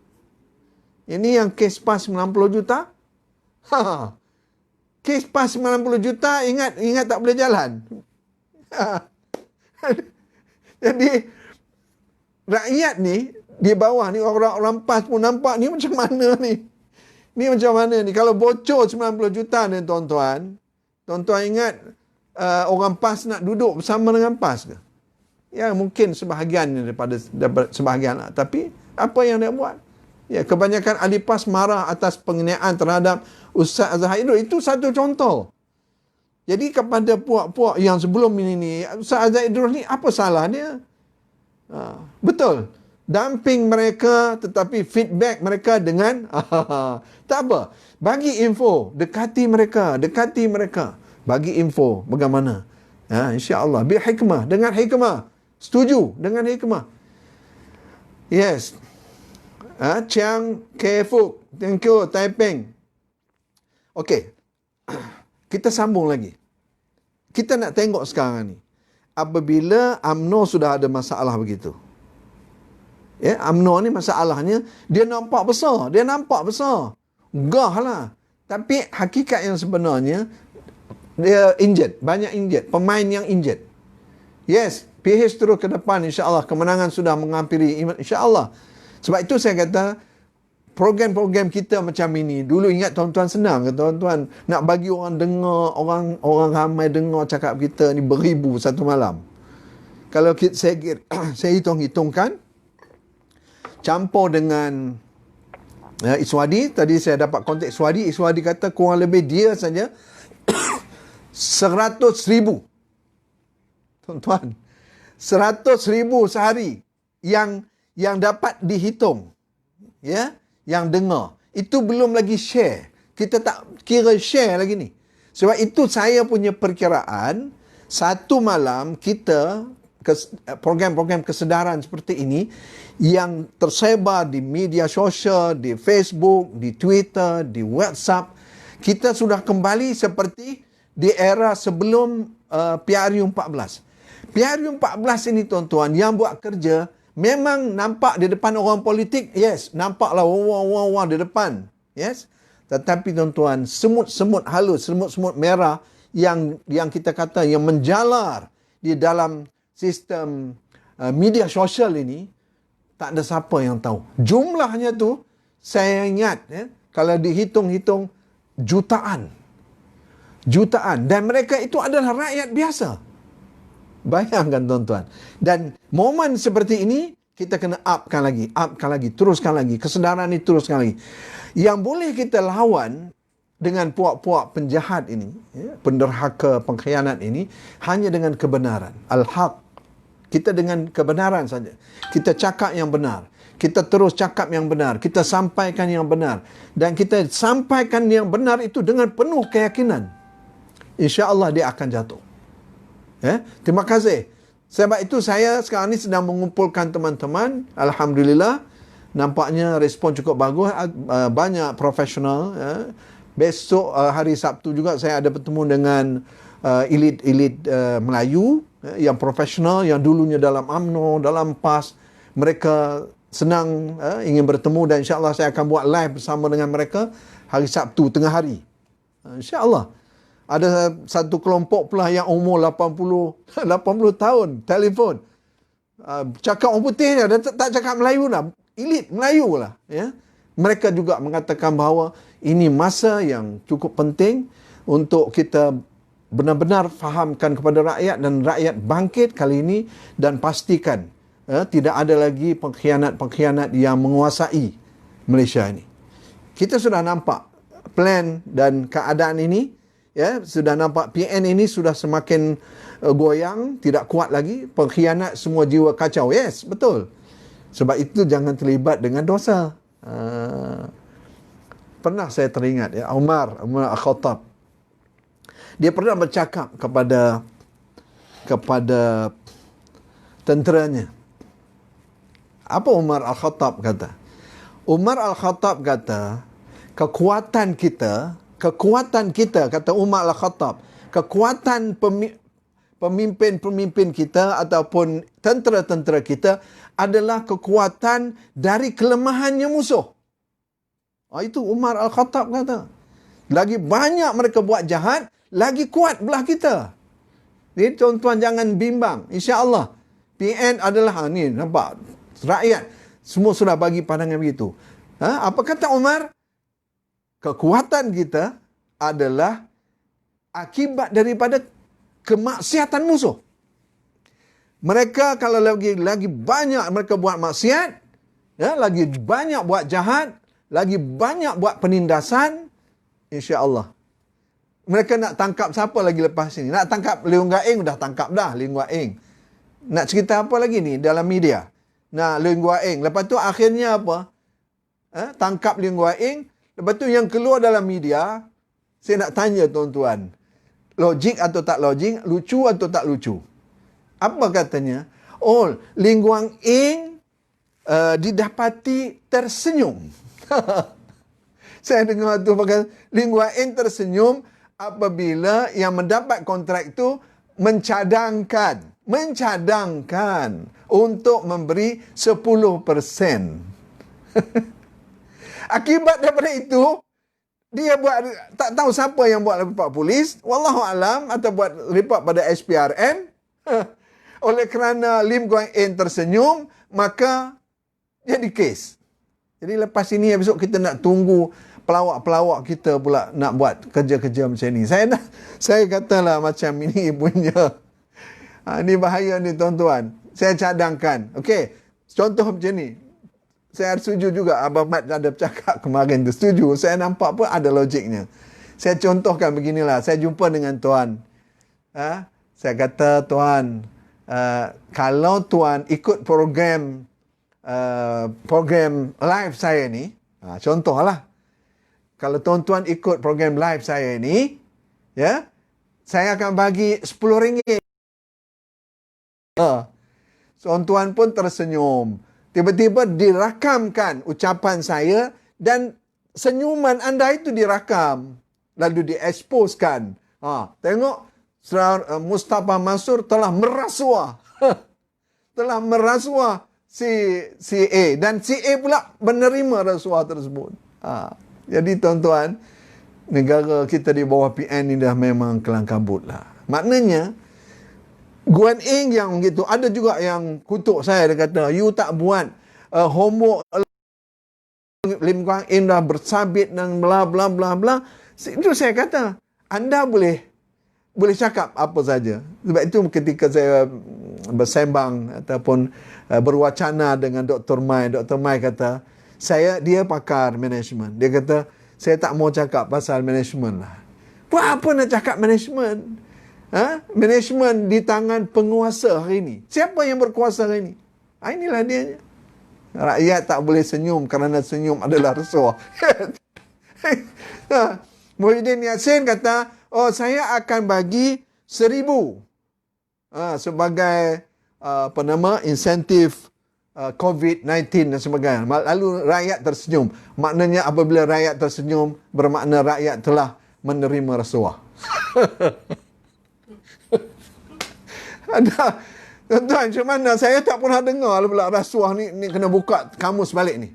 Ini yang kes PAS 90 juta. Kes PAS 90 juta, ingat tak boleh jalan. Jadi rakyat ni di bawah ni, orang PAS pun nampak ni macam mana ni. Ni macam mana ni? Kalau bocor 90 juta ni tuan-tuan ingat orang PAS nak duduk bersama dengan PAS ke? Ya, mungkin sebahagian daripada sebahagian lah. Tapi apa yang dia buat? Ya, kebanyakan ahli PAS marah atas penganiayaan terhadap Ustaz Azhar Idrus. Itu satu contoh. Jadi kepada puak-puak yang sebelum ini, Ustaz Azhar Idrus ni apa salah dia? Betul. Dumping mereka, tetapi feedback mereka dengan tak apa. Bagi info, dekati mereka. Bagi info bagaimana. InsyaAllah. Hikmah. Dengan hikmah. Setuju dengan hikmah. Yes. Chiang Kai-Fuk. Thank you, Taiping. Okey. Kita sambung lagi. Kita nak tengok sekarang ni. Apabila UMNO sudah ada masalah begitu. Ya, UMNO ni masalahnya, dia nampak besar. Gah lah. Tapi hakikat yang sebenarnya, dia injured. Banyak injured. Pemain yang injured. Yes, PH terus ke depan, insyaAllah. Kemenangan sudah menghampiri, insyaAllah. Sebab itu saya kata, program-program kita macam ini, dulu ingat tuan-tuan senang ke tuan-tuan? Nak bagi orang dengar, orang ramai dengar cakap kita ni beribu satu malam. Kalau saya hitung-hitungkan, campur dengan Iswadi, tadi saya dapat kontak Iswadi kata kurang lebih dia saja 100,000. Tuan-tuan, 100,000 sehari yang dapat dihitung. Ya, yang dengar. Itu belum lagi share. Kita tak kira share lagi ni. Sebab itu saya punya perkiraan, satu malam kita program-program kesedaran seperti ini yang tersebar di media sosial, di Facebook, di Twitter, di WhatsApp, kita sudah kembali seperti di era sebelum PRU 14. PRU 14 ini tuan-tuan yang buat kerja memang nampak di depan orang politik, yes, nampaklah wah di depan, yes. Tetapi tuan-tuan, semut-semut halus, semut-semut merah yang kita kata yang menjalar di dalam sistem media sosial ini, tak ada siapa yang tahu. Jumlahnya tu, saya ingat, kalau dihitung-hitung, jutaan. jutaan. Dan mereka itu adalah rakyat biasa. Bayangkan tuan-tuan. Dan momen seperti ini, kita kena upkan lagi, teruskan lagi. Kesedaran ini teruskan lagi. Yang boleh kita lawan dengan puak-puak penjahat ini, penderhaka, pengkhianat ini, hanya dengan kebenaran. Al-haq. Kita dengan kebenaran saja. Kita cakap yang benar. Kita terus cakap yang benar. Kita sampaikan yang benar. Dan kita sampaikan yang benar itu dengan penuh keyakinan. InsyaAllah dia akan jatuh. Terima kasih. Sebab itu saya sekarang ni sedang mengumpulkan teman-teman. Alhamdulillah. Nampaknya respon cukup bagus. Banyak profesional. Besok hari Sabtu juga saya ada bertemu dengan elit-elit Melayu. Yang profesional, yang dulunya dalam UMNO, dalam PAS. Mereka senang ingin bertemu dan insyaAllah saya akan buat live bersama dengan mereka hari Sabtu tengah hari. InsyaAllah. Ada satu kelompok pula yang umur 80 tahun, telefon. Cakap orang putih dia tak cakap Melayu lah. Elit Melayu lah. Ya. Mereka juga mengatakan bahawa ini masa yang cukup penting untuk kita benar-benar fahamkan kepada rakyat dan rakyat bangkit kali ini dan pastikan tidak ada lagi pengkhianat-pengkhianat yang menguasai Malaysia ini. Kita sudah nampak plan dan keadaan ini, sudah nampak PN ini sudah semakin goyang, tidak kuat lagi, pengkhianat semua jiwa kacau. Yes, betul. Sebab itu jangan terlibat dengan dosa. Pernah saya teringat Umar Al-Khattab. Dia pernah bercakap kepada tenteranya. Apa Umar Al-Khattab kata? Umar Al-Khattab kata, kekuatan kita, kata Umar Al-Khattab, kekuatan pemimpin-pemimpin kita ataupun tentera-tentera kita adalah kekuatan dari kelemahannya musuh. Itu Umar Al-Khattab kata. Lagi banyak mereka buat jahat, lagi kuat belah kita. Jadi tuan-tuan jangan bimbang. InsyaAllah. PN adalah, ni nampak, rakyat semua sudah bagi pandangan begitu. Apa kata Umar? Kekuatan kita adalah akibat daripada kemaksiatan musuh. Mereka kalau lagi banyak mereka buat maksiat, lagi banyak buat jahat, lagi banyak buat penindasan, insya-Allah. Mereka nak tangkap siapa lagi lepas ini? Nak tangkap Leong Gaeng, dah tangkap dah Leong Gaeng. Nak cerita apa lagi ni dalam media? Nah, Leong Gaeng. Lepas tu akhirnya apa? Tangkap Leong Gaeng. Lepas tu yang keluar dalam media, saya nak tanya tuan-tuan. Logik atau tak logik? Lucu atau tak lucu? Apa katanya? Oh, Leong Gaeng didapati tersenyum. Saya dengar tu pakai Leong Gaeng tersenyum apabila yang mendapat kontrak itu mencadangkan untuk memberi 10%. Akibat daripada itu, dia buat, tak tahu siapa yang buat report polis, wallahu alam, atau buat report pada SPRM. Oleh kerana Lim Guan Eng tersenyum, maka jadi kes. Jadi lepas ini besok kita nak tunggu pelawak-pelawak kita pula nak buat kerja-kerja macam ni. Saya katalah macam ini punya. Ini bahaya ni tuan-tuan. Saya cadangkan. Okey, contoh macam ni. Saya setuju juga Abang Mat ada bercakap kemarin tu. Setuju. Saya nampak pun ada logiknya. Saya contohkan beginilah. Saya jumpa dengan tuan. Saya kata, tuan, kalau tuan ikut program live saya ni, contohlah. Kalau tuan-tuan ikut program live saya ni, saya akan bagi RM10. Tuan-tuan pun tersenyum. Tiba-tiba dirakamkan ucapan saya dan senyuman anda itu dirakam. Lalu dieksposkan. Tengok, Mustafa Mansur telah merasuah. Telah merasuah si A. Dan si A pula menerima rasuah tersebut. Jadi tuan-tuan, negara kita di bawah PN ni dah memang kelang kabut lah. Maknanya, Guan Eng yang begitu, ada juga yang kutuk saya, dia kata, you tak buat homework. Lim Guan Eng dah bersabit dan bla bla bla bla. Itu saya kata, anda boleh cakap apa saja. Sebab itu ketika saya bersembang ataupun berwacana dengan Dr. Mai kata, dia pakar management. Dia kata, saya tak mau cakap pasal management lah. Buat apa nak cakap management? Management di tangan penguasa hari ini. Siapa yang berkuasa hari ini? Inilah dia. Rakyat tak boleh senyum kerana senyum adalah rasuah. Muhyiddin Yassin kata, saya akan bagi 1,000 sebagai insentif COVID-19 dan sebagainya. Lalu rakyat tersenyum. Maknanya apabila rakyat tersenyum, bermakna rakyat telah menerima rasuah. Ada tuan-tuan, macam mana? Saya tak pernah dengar pula rasuah ni kena buka kamus balik ni.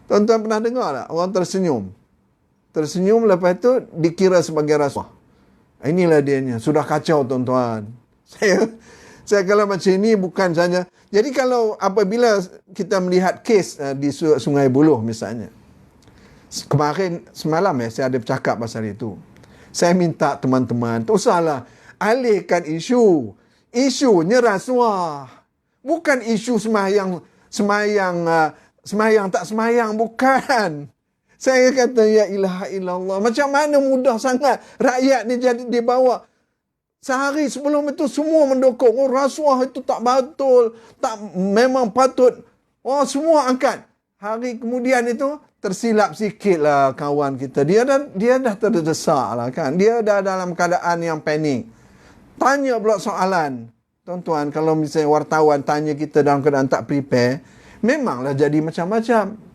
Tuan-tuan pernah dengar tak? Orang tersenyum. Tersenyum lepas tu dikira sebagai rasuah. Inilah dianya. Sudah kacau tuan-tuan. Saya kalau macam ini bukan saja. Jadi kalau apabila kita melihat kes di Sungai Buloh misalnya. Semalam saya ada bercakap pasal itu. Saya minta teman-teman, tak usahlah alihkan isunya rasuah. Bukan isu semayang tak semayang, bukan. Saya kata, ya ilaha illallah, macam mana mudah sangat rakyat ni jadi dibawa. Sehari sebelum itu semua mendukung, rasuah itu tak betul, tak memang patut. Semua angkat. Hari kemudian itu tersilap sikit lah kawan kita. Dia dah terdesak lah kan. Dia dah dalam keadaan yang panik. Tanya pula soalan. Tuan-tuan, kalau misalnya wartawan tanya kita dalam keadaan tak prepare, memanglah jadi macam-macam.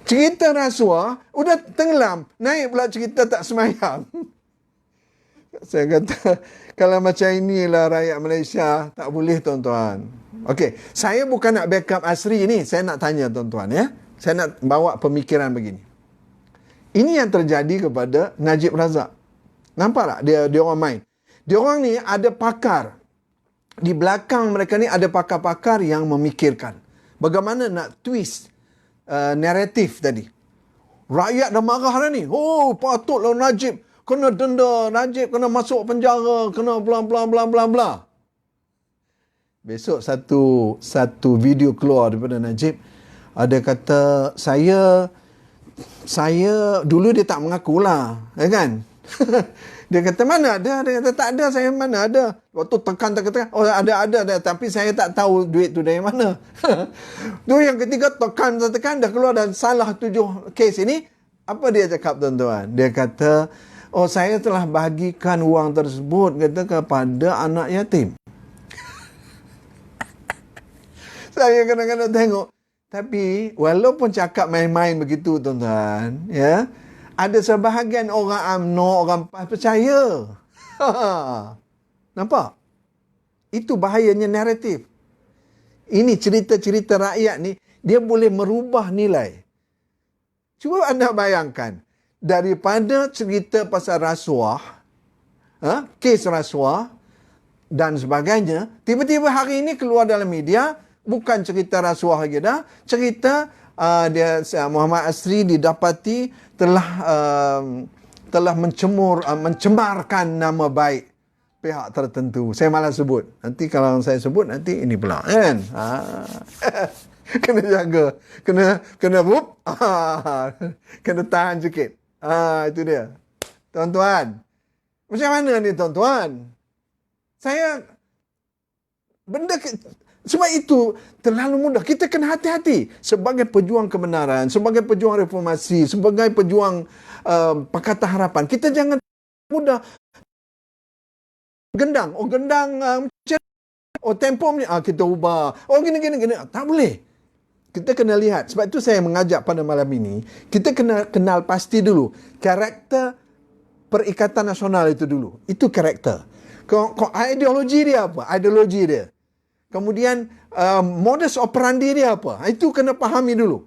Cerita rasuah, udah tenggelam. Naik pula cerita tak semayang. Saya kata, kalau macam inilah rakyat Malaysia, tak boleh tuan-tuan. Okey, saya bukan nak backup Asri ni. Saya nak tanya tuan-tuan ya. Saya nak bawa pemikiran begini. Ini yang terjadi kepada Najib Razak. Nampak tak? Dia orang main. Dia orang ni ada pakar. Di belakang mereka ni ada pakar-pakar yang memikirkan. Bagaimana nak twist naratif tadi. Rakyat dah marah dah ni. Patutlah Najib kena denda. Najib kena masuk penjara. Kena bla bla bla bla bla. Besok satu video keluar daripada Najib. Ada kata, saya dulu dia tak mengakulah. Ya kan? Dia kata, mana ada? Dia kata, tak ada, saya mana ada. Waktu tekan. Ada. Tapi saya tak tahu duit tu dari mana. Tu yang ketiga, tekan, dah keluar dan salah 7 kes ini. Apa dia cakap tuan-tuan? Dia kata, saya telah bagikan wang tersebut kepada anak yatim. Saya kadang-kadang tengok. Tapi, walaupun cakap main-main begitu, tuan-tuan, ya, ada sebahagian orang UMNO, orang percaya. Nampak? Itu bahayanya naratif. Ini cerita-cerita rakyat ni, dia boleh merubah nilai. Cuba anda bayangkan, daripada cerita pasal rasuah, kes rasuah dan sebagainya, tiba-tiba hari ini keluar dalam media, bukan cerita rasuah lagi dah, cerita Muhammad Asri didapati telah mencemarkan nama baik pihak tertentu. Saya malas sebut. Nanti kalau saya sebut, nanti ini pula kan. Kena jaga. Kena kena tahan sikit. Itu dia. Tuan-tuan. Macam mana ni tuan-tuan? Sebab itu terlalu mudah. Kita kena hati-hati. Sebagai pejuang kebenaran, sebagai pejuang reformasi, sebagai pejuang Pakatan Harapan, kita jangan mudah gendang. Tempo ni kita ubah. Gini. Tak boleh. Kita kena lihat. Sebab itu saya mengajak pada malam ini, kita kena kenal pasti dulu karakter Perikatan Nasional itu dulu. Itu karakter. Ideologi dia apa? Ideologi dia. Kemudian modus operandi dia apa? Itu kena fahami dulu.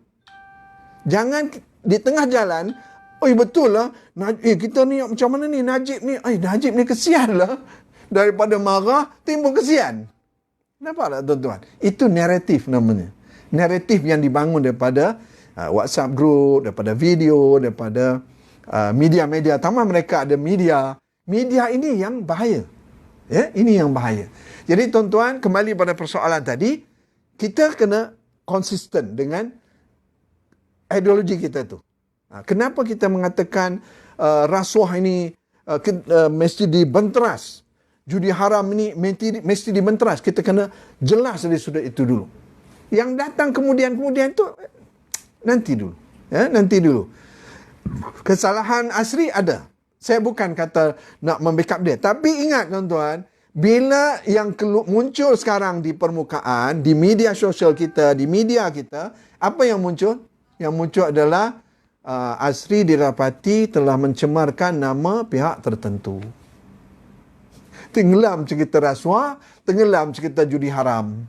Jangan di tengah jalan, betul lah, kita ni macam mana ni, Najib ni kesian lah. Daripada marah, timbul kesian. Nampak tak tuan-tuan? Itu naratif namanya. Naratif yang dibangun daripada WhatsApp group, daripada video, daripada media-media. Tambah mereka ada media. Media ini yang bahaya. Ya, ini yang bahaya. Jadi tuan-tuan, kembali pada persoalan tadi, kita kena konsisten dengan ideologi kita tu. Kenapa kita mengatakan rasuah ini mesti dibenteras? Judi haram ini mesti dibenteras. Kita kena jelas dari sudut itu dulu. Yang datang kemudian tu nanti dulu. Ya, nanti dulu. Kesalahan Asri ada. Saya bukan kata nak membackup dia. Tapi ingat tuan-tuan, bila yang muncul sekarang di permukaan, di media sosial kita, di media kita, apa yang muncul? Yang muncul adalah Asri didapati telah mencemarkan nama pihak tertentu. Tenggelam cerita rasuah, tenggelam cerita judi haram.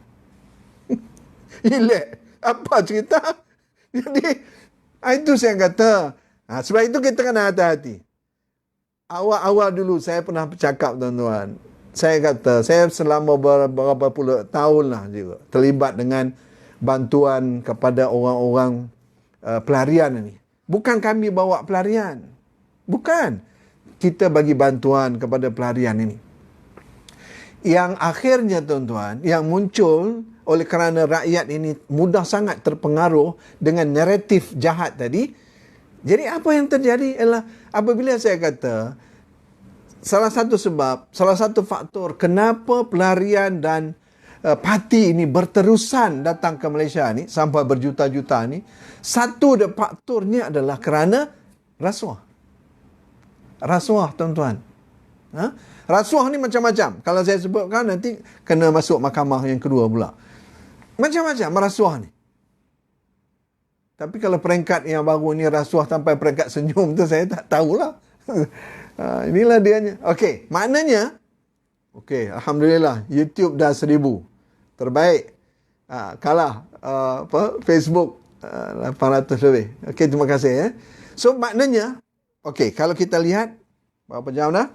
Ilek. Apa cerita? Jadi, itu saya kata. Sebab itu kita kena hati-hati. Awal-awal dulu saya pernah bercakap, tuan-tuan. Saya kata, saya selama beberapa puluh tahun lah juga terlibat dengan bantuan kepada orang-orang pelarian ini. Bukan kami bawa pelarian. Bukan. Kita bagi bantuan kepada pelarian ini. Yang akhirnya, tuan-tuan, yang muncul oleh kerana rakyat ini mudah sangat terpengaruh dengan naratif jahat tadi. Jadi apa yang terjadi ialah apabila saya kata salah satu sebab, salah satu faktor kenapa pelarian dan parti ini berterusan datang ke Malaysia ni sampai berjuta-juta ni, satu faktornya adalah kerana rasuah. Rasuah, tuan-tuan. Rasuah ni macam-macam. Kalau saya sebutkan nanti kena masuk mahkamah yang kedua pula. Macam-macam rasuah ni. Tapi kalau peringkat yang baru ni rasuah sampai peringkat senyum tu saya tak tahulah. Inilah dianya. Okey, maknanya alhamdulillah YouTube dah 1000. Terbaik. Kalah Facebook 800 lebih. Okey, terima kasih ya. So maknanya kalau kita lihat berapa jam dah?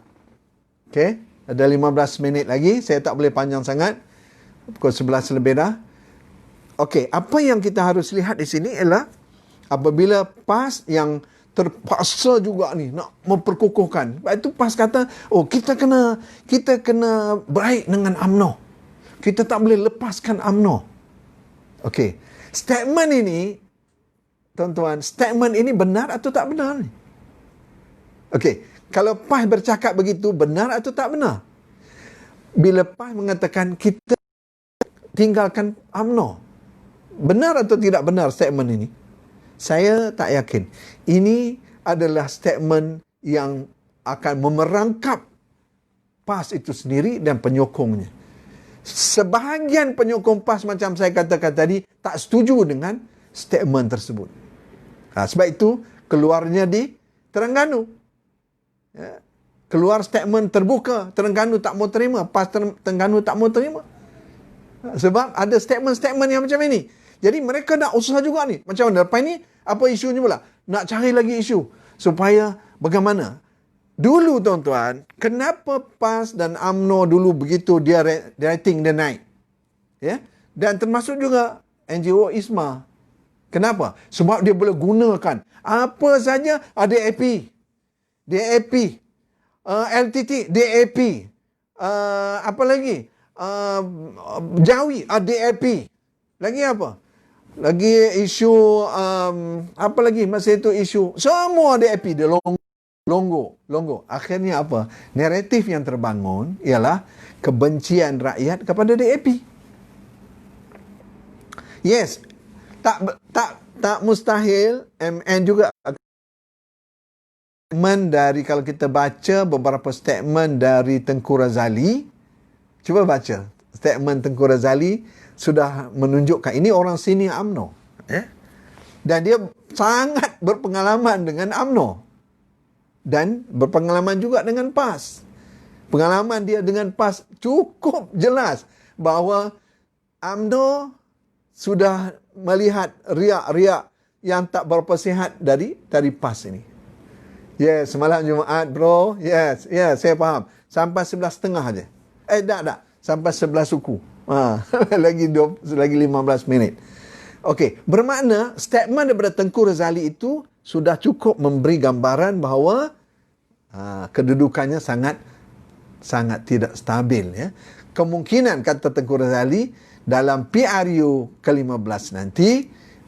Okey, ada 15 minit lagi. Saya tak boleh panjang sangat. Pukul 11 lebih dah. Okey, apa yang kita harus lihat di sini ialah apabila PAS yang terpaksa juga ni nak memperkukuhkan. Sebab itu PAS kata, kita kena baik dengan UMNO. Kita tak boleh lepaskan UMNO. Okey, statement ini, tuan-tuan, statement ini benar atau tak benar ni? Okey, kalau PAS bercakap begitu, benar atau tak benar? Bila PAS mengatakan kita tinggalkan UMNO, benar atau tidak benar statement ini? Saya tak yakin. Ini adalah statement yang akan memerangkap PAS itu sendiri dan penyokongnya. Sebahagian penyokong PAS macam saya katakan tadi tak setuju dengan statement tersebut. Sebab itu keluarnya di Terengganu. Keluar statement terbuka. Terengganu tak mau terima. PAS Terengganu tak mau terima. Sebab ada statement-statement yang macam ini. Jadi mereka nak usaha juga ni. Macam mana? Lepas ni, apa isunya pula? Nak cari lagi isu. Supaya bagaimana? Dulu, tuan-tuan, kenapa PAS dan UMNO dulu begitu dia rating dia naik? Ya? Dan termasuk juga NGO ISMA. Kenapa? Sebab dia boleh gunakan apa saja DAP. DAP. LTT. DAP. Apa lagi? Jawi. DAP. Lagi apa? Lagi isu apa lagi masa itu isu semua DAP dia longgo. Akhirnya apa? Naratif yang terbangun ialah kebencian rakyat kepada DAP. Yes, tak mustahil MN juga dari kalau kita baca beberapa statement dari Tengku Razali, cuba baca statement Tengku Razali sudah menunjukkan ini orang sini UMNO. Dan dia sangat berpengalaman dengan UMNO. Dan berpengalaman juga dengan PAS. Pengalaman dia dengan PAS cukup jelas bahawa UMNO sudah melihat riak-riak yang tak berapa sihat dari PAS ini. Yes, semalam Jumaat bro. Yes, saya faham. Sampai 11.30 aja. Tak. Sampai 11 suku. Lagi 15 minit. Okey, bermakna statement daripada Tengku Razali itu sudah cukup memberi gambaran bahawa kedudukannya sangat tidak stabil, ya. Kemungkinan, kata Tengku Razali, dalam PRU ke-15 nanti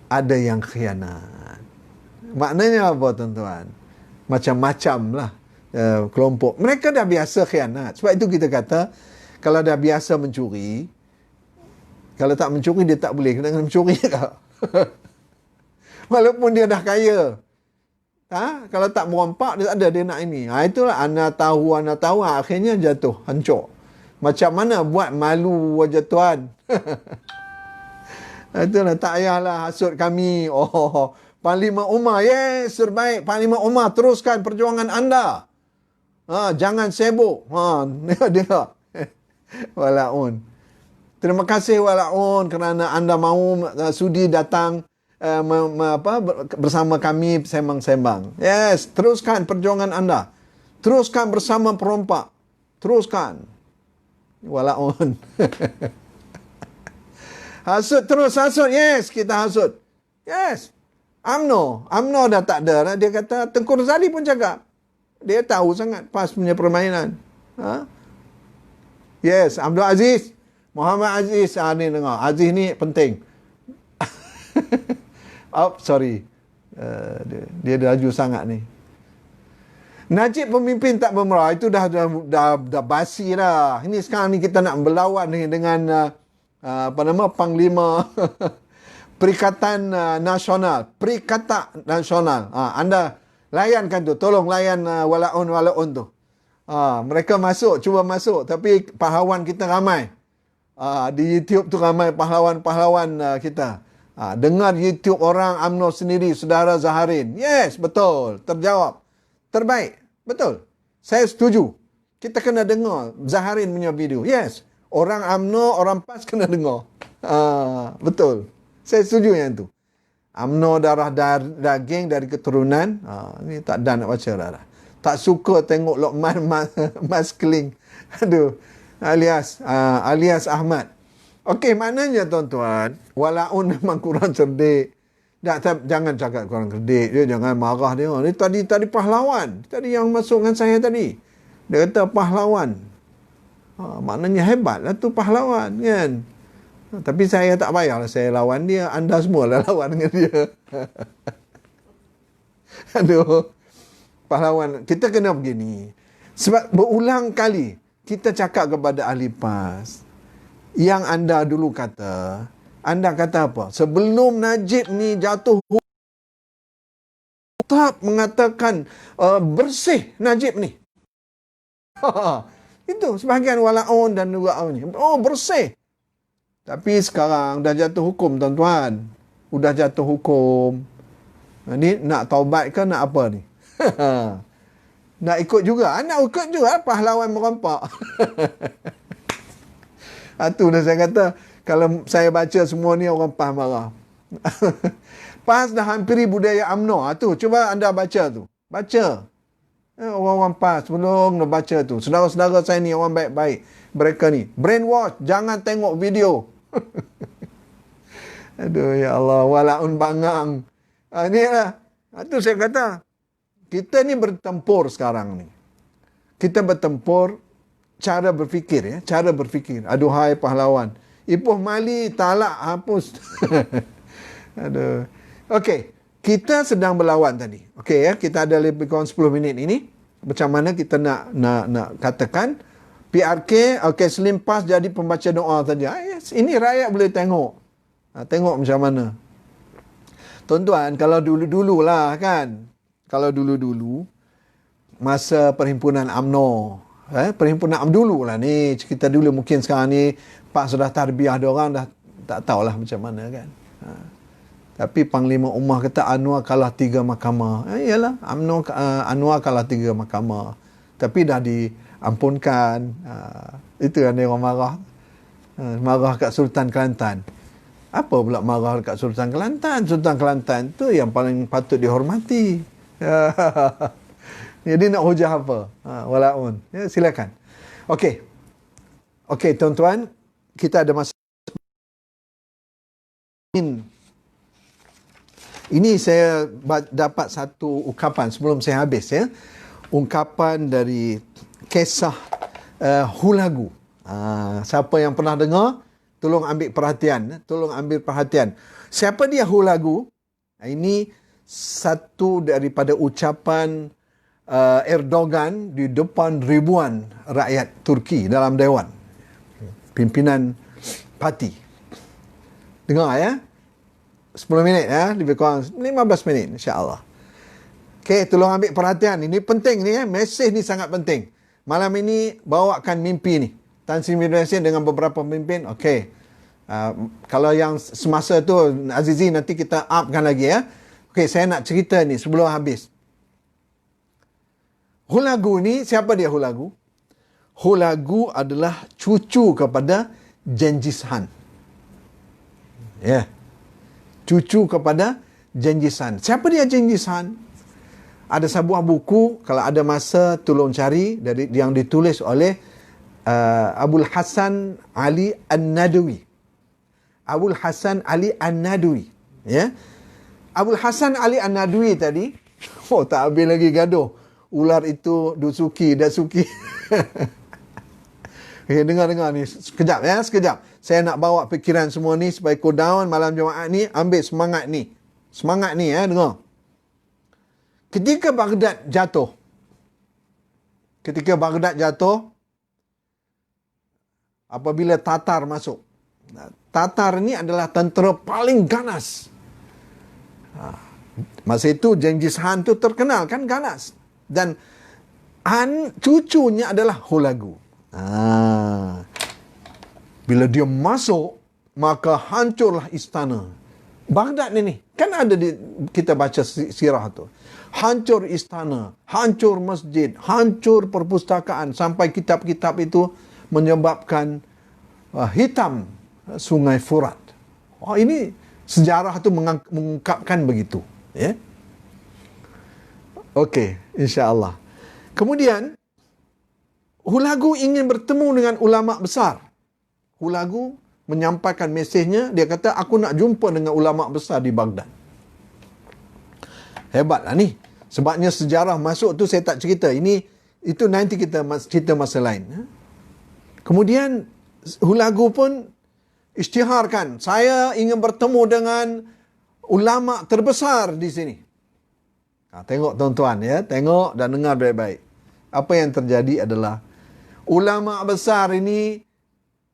ada yang khianat. Maknanya apa, tuan-tuan? Macam-macam lah kelompok. Mereka dah biasa khianat. Sebab itu kita kata, kalau dah biasa mencuri, kalau tak mencuri dia tak boleh kena mencuri tak? Walaupun dia dah kaya. Kalau tak merompak dia tak ada, dia nak ini. Itulah ana tahu akhirnya jatuh, hancur. Macam mana buat malu wajah Tuhan? Itulah, tak payahlah hasut kami. Panglima Umar, yes, terbaik. Panglima Umar, teruskan perjuangan anda. Jangan sibuk. Dia. Walaun. Terima kasih Walaun kerana anda mahu sudi datang bersama kami sembang-sembang. Yes, teruskan perjuangan anda. Teruskan bersama perompak. Teruskan. Walaun. Hasut terus, hasut. Yes, kita hasut. Yes. UMNO dah tak ada. Dia kata, Tengku Razali pun cakap. Dia tahu sangat PAS punya permainan. Yes, Abdul Aziz. Muhammad Aziz. Ni dengar. Aziz ni penting. Sorry. Dia laju sangat ni. Najib pemimpin tak bermerah. Itu dah basi dah. Ini sekarang ni kita nak berlawan dengan Panglima Perikatan Nasional. Perikatan Nasional. Anda layankan tu. Tolong layan Walaun tu. Mereka cuba masuk. Tapi pahlawan kita ramai. Di YouTube tu ramai pahlawan kita. Dengar YouTube orang UMNO sendiri, Saudara Zaharin. Yes, betul. Terjawab. Terbaik. Betul. Saya setuju. Kita kena dengar Zaharin punya video. Yes. Orang UMNO, orang PAS kena dengar. Betul. Saya setuju yang tu. UMNO darah daging dari keturunan. Ni tak dah nak baca dah. Tak suka tengok Lokman Mas Keling. Aduh. Alias Ahmad. Okey, maknanya tuan-tuan, Walaun memang kurang cerdik. Jangan cakap kurang cerdik. Dia jangan marah dia. Ni tadi pahlawan. Tadi yang masuk dengan saya tadi. Dia kata pahlawan. Maknanya hebatlah tu pahlawan, kan? Tapi saya tak payahlah saya lawan dia. Anda semua lah lawan dengan dia. Aduh. Pahlawan. Kita kena begini. Sebab berulang kali kita cakap kepada ahli PAS. Yang anda dulu kata. Anda kata apa? Sebelum Najib ni jatuh, tetap mengatakan bersih Najib ni. Itu sebahagian Walaun dan juga ni. Bersih. Tapi sekarang dah jatuh hukum, tuan-tuan. Udah jatuh hukum. Ni nak taubat ke nak apa ni? Nak ikut juga. Nak ikut juga pahlawan merompak. Itu dah saya kata, kalau saya baca semua ni orang PAS marah. PAS dah hampiri budaya UMNO. Tu, cuba anda baca tu. Baca. Orang-orang PAS belum nak baca tu. Saudara-saudara saya ni orang baik-baik. Mereka ni. Brainwash. Jangan tengok video. Aduh, ya Allah. Walaun bangang. Ni lah. Itu saya kata. Kita ni bertempur sekarang ni. Kita bertempur cara berfikir, ya. Cara berfikir. Aduhai pahlawan. Ipoh Mali talak hapus. Aduh. Okey, kita sedang berlawan tadi. Okey, ya, kita ada lebih kurang 10 minit ini. Macam mana kita nak katakan PRK, okey, Slim PAS jadi pembaca doa tadi. Yes, ini rakyat boleh tengok. Tengok macam mana. Tuan-tuan, kalau dulu-dulu lah kan. Kalau dulu-dulu masa perhimpunan UMNO, perhimpunan dulu lah ni, kita dulu, mungkin sekarang ni PAS sudah tarbiyah dia orang, dah tak tahulah macam mana kan. Tapi Panglima Umar kata Anwar kalah 3 mahkamah. Iyalah, Anwar kalah 3 mahkamah. Tapi dah diampunkan. Itu yang dia orang marah. Marah kat Sultan Kelantan. Apa pula marah kat Sultan Kelantan? Sultan Kelantan tu yang paling patut dihormati. Jadi nak hujah apa? Walaun. Ya, silakan. Okey. Okey, tuan-tuan, kita ada masa. Ini saya dapat satu ungkapan sebelum saya habis ya. Ungkapan dari kisah Hulagu. Siapa yang pernah dengar, tolong ambil perhatian. Tolong ambil perhatian. Siapa dia Hulagu? Ini satu daripada ucapan Erdogan di depan ribuan rakyat Turki dalam Dewan. Pimpinan parti. Dengar ya. 10 minit ya, lebih kurang 15 minit insya-Allah. Okey, tolong ambil perhatian. Ini penting ni ya, mesej ni sangat penting. Malam ini bawakan mimpi ni. Tan Sri Indonesia dengan beberapa pemimpin. Okey. Kalau yang semasa tu Azizi nanti kita upkan lagi ya. Okey, saya nak cerita ni sebelum habis. Hulagu ni, siapa dia Hulagu? Hulagu adalah cucu kepada Genghis Khan. Ya. Yeah. Cucu kepada Genghis Khan. Siapa dia Genghis Khan? Ada sebuah buku, kalau ada masa tolong cari, dari yang ditulis oleh Abul Hasan Ali An-Nadwi. Abul Hasan Ali An-Nadwi. Ya. Abul Hasan Ali An-Nadwi tadi, tak habis lagi gaduh. Ular itu Dusuki, Dasuki. Okay, dengar ni. Sekejap ya, sekejap. Saya nak bawa fikiran semua ni supaya kau down malam Jumaat ni, ambil semangat ni. Semangat ni ya, dengar. Ketika Baghdad jatuh. Apabila Tatar masuk. Tatar ni adalah tentera paling ganas. Masa itu Genghis Khan tu terkenal kan ganas. Dan cucunya adalah Hulagu. Bila dia masuk, maka hancurlah istana. Baghdad ni kan ada kita baca sirah tu. Hancur istana, hancur masjid, hancur perpustakaan, sampai kitab-kitab itu menyebabkan hitam sungai Furat. Ini sejarah tu mengungkapkan begitu. Ya? Okey, insya-Allah. Kemudian Hulagu ingin bertemu dengan ulama besar. Hulagu menyampaikan mesejnya, dia kata aku nak jumpa dengan ulama besar di Baghdad. Hebatlah ni. Sebabnya sejarah masuk tu saya tak cerita. Itu nanti kita cerita masa lain. Kemudian Hulagu pun isytiharkan, saya ingin bertemu dengan ulama terbesar di sini. Tengok tuan-tuan ya, tengok dan dengar baik-baik. Apa yang terjadi adalah ulama besar ini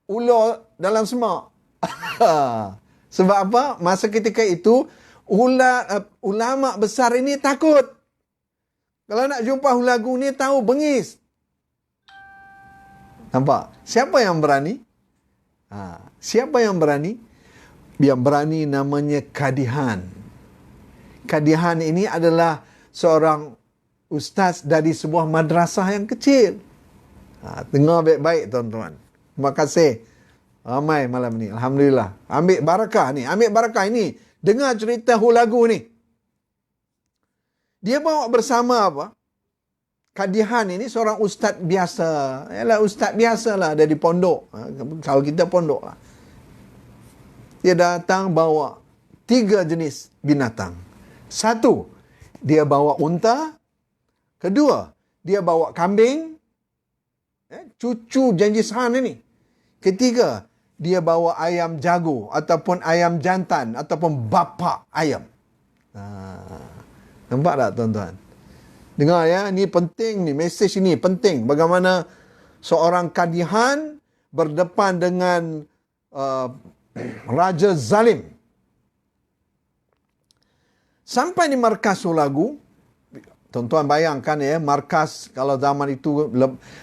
ulur dalam semak. Sebab apa? Masa ketika itu ulama besar ini takut. Kalau nak jumpa Hulagu ni tahu bengis. Nampak? Siapa yang berani? Siapa yang berani? Yang berani namanya Kadihan. Kadihan ini adalah seorang ustaz dari sebuah madrasah yang kecil. Dengar baik-baik tuan-tuan. Terima kasih. Ramai malam ni. Alhamdulillah. Ambil barakah ni. Ambil barakah ini. Dengar cerita Hulagu ni. Dia bawa bersama apa? Kadihan ini seorang ustaz biasa. Yalah ustaz biasalah dari pondok. Kalau kita pondok lah. Dia datang bawa 3 jenis binatang. 1, dia bawa unta. 2, dia bawa kambing. Cucu Genghis Khan ini. 3, dia bawa ayam jago ataupun ayam jantan ataupun bapa ayam. Nampak tak tuan-tuan? Dengar ya, ni penting ni, mesej ini penting. Bagaimana seorang Kadihan berdepan dengan Raja Zalim. Sampai di markas Hulagu, tuan-tuan bayangkan ya, markas kalau zaman itu,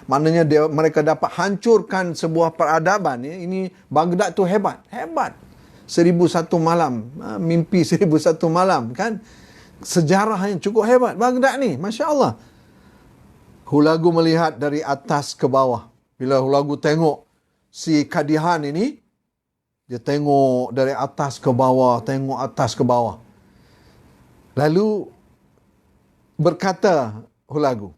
maknanya mereka dapat hancurkan sebuah peradaban. Ya. Ini Baghdad tu hebat. 1001 malam. Mimpi 1001 malam kan. Sejarah yang cukup hebat. Baghdad ni, Masya Allah. Hulagu melihat dari atas ke bawah. Bila Hulagu tengok si Kadihan ini, dia tengok dari atas ke bawah, tengok atas ke bawah. Lalu berkata Hulagu,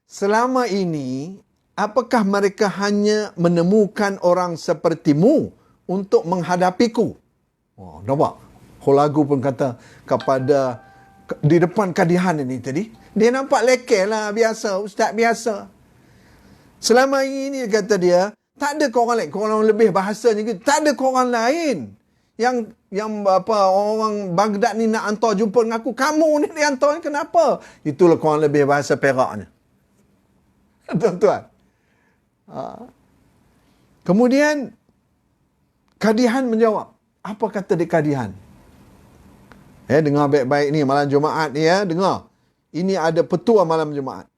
selama ini, apakah mereka hanya menemukan orang sepertimu untuk menghadapiku? Nampak? Hulagu pun kata kepada di depan kadihan ini tadi, dia nampak lekeh lah, biasa, ustaz biasa. Selama ini kata dia, tak ada korang lain, korang lebih bahasanya gitu, tak ada korang lain yang orang Baghdad ni nak hantar jumpa dengan aku, kamu ni dihantar ni kenapa? Itulah korang lebih bahasa Peraknya. Tuan-tuan. Kemudian kadihan menjawab. Apa kata di kadihan? Dengar baik-baik ni malam Jumaat ni ya, dengar. Ini ada petua malam Jumaat.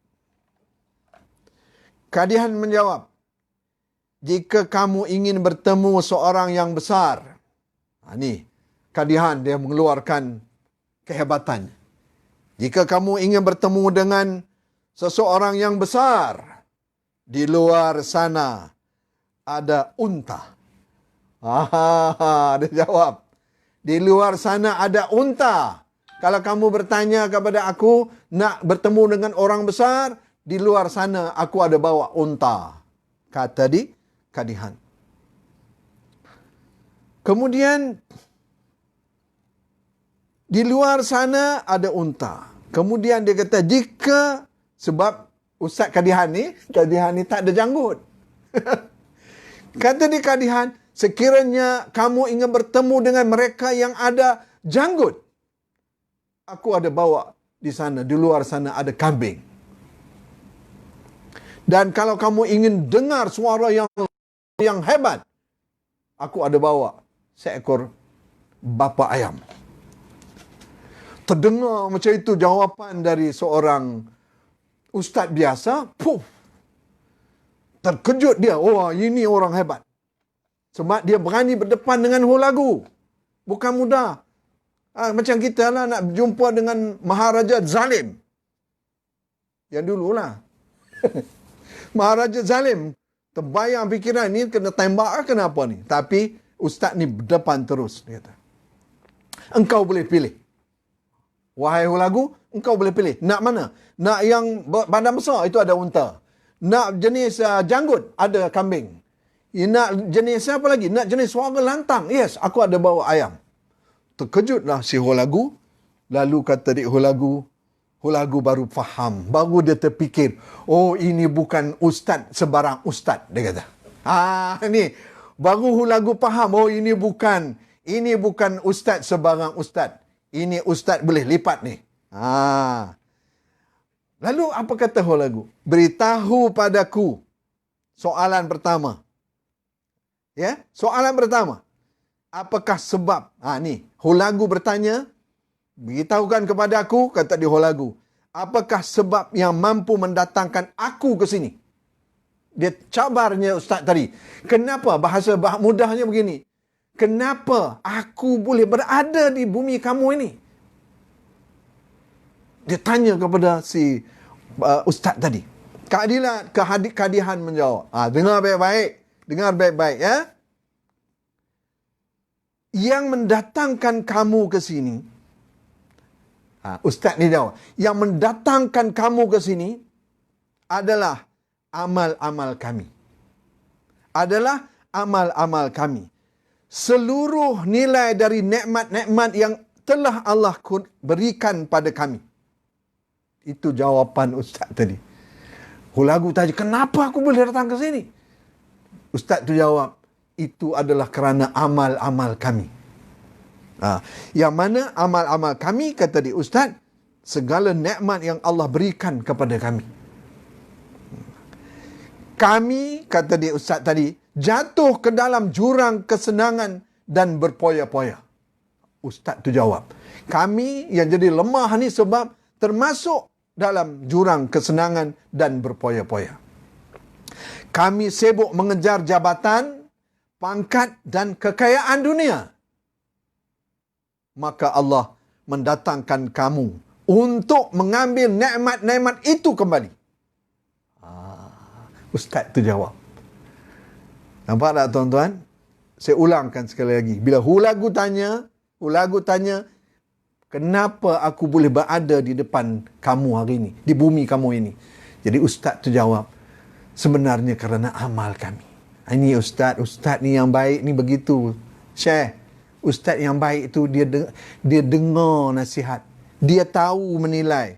Kadihan menjawab, jika kamu ingin bertemu seorang yang besar. Ni, kadihan dia mengeluarkan kehebatan. Jika kamu ingin bertemu dengan seseorang yang besar, di luar sana ada unta. Dia jawab, di luar sana ada unta. Kalau kamu bertanya kepada aku, nak bertemu dengan orang besar, di luar sana aku ada bawa unta. Kata di kadihan. Kemudian, di luar sana ada unta. Kemudian dia kata, jika, sebab Ustaz kadihan ni tak ada janggut. Kata di kadihan, sekiranya kamu ingin bertemu dengan mereka yang ada janggut, aku ada bawa di sana, di luar sana ada kambing. Dan kalau kamu ingin dengar suara yang hebat, aku ada bawa seekor bapa ayam. Terdengar macam itu jawapan dari seorang ustaz biasa. Terkejut dia. Oh, ini orang hebat. Sebab dia berani berdepan dengan hulagu. Bukan mudah. Macam kita lah nak jumpa dengan Maharaja Zalim. Yang dululah. Maharaja Zalim. Terbayang fikiran ni kena tembak ke kenapa ni. Tapi ustaz ni berdepan terus. Dia kata, engkau boleh pilih. Wahai hulagu, engkau boleh pilih. Nak mana? Nak yang badan besar, itu ada unta. Nak jenis janggut, ada kambing. Nak jenis apa lagi? Nak jenis suara lantang. Yes, aku ada bawa ayam. Terkejutlah si hulagu. Lalu kata dik hulagu baru faham. Baru dia terfikir, oh ini bukan ustaz sebarang ustaz. Dia kata. Ni. Baru hulagu faham, oh ini bukan ustaz sebarang ustaz. Ini ustaz boleh lipat ni. Lalu apa kata hulagu? Beritahu padaku soalan pertama. Ya, soalan pertama. Apakah sebab? Ni, hulagu bertanya, beritahukan kepada aku, kata di hulagu, apakah sebab yang mampu mendatangkan aku ke sini? Dia cabarnya ustaz tadi. Kenapa? Bahasa mudahnya begini. Kenapa aku boleh berada di bumi kamu ini? Dia tanya kepada si ustaz tadi. Kadihan menjawab. Dengar baik-baik. Dengar baik-baik ya. Yang mendatangkan kamu ke sini. Ustaz ni jawab. Yang mendatangkan kamu ke sini adalah amal-amal kami. Adalah amal-amal kami. Seluruh nilai dari nikmat-nikmat yang telah Allah berikan pada kami. Itu jawapan ustaz tadi. Hulagu tanya, kenapa aku boleh datang ke sini? Ustaz tu jawab, itu adalah kerana amal-amal kami. Yang mana amal-amal kami, kata di ustaz, segala nikmat yang Allah berikan kepada kami. Kami, kata di ustaz tadi, jatuh ke dalam jurang kesenangan dan berpoya-poya. Ustaz tu jawab, kami yang jadi lemah ni sebab termasuk dalam jurang kesenangan dan berpoya-poya. Kami sibuk mengejar jabatan, pangkat dan kekayaan dunia. Maka Allah mendatangkan kamu untuk mengambil nikmat-nikmat itu kembali. Ustaz tu jawab. Nampak tak tuan-tuan? Saya ulangkan sekali lagi. Bila hulagu tanya, kenapa aku boleh berada di depan kamu hari ini, di bumi kamu ini? Jadi ustaz tu jawab, sebenarnya kerana amal kami. Ini ustaz ni yang baik ni begitu. Syekh, Ustaz yang baik itu dia dengar nasihat. Dia tahu menilai.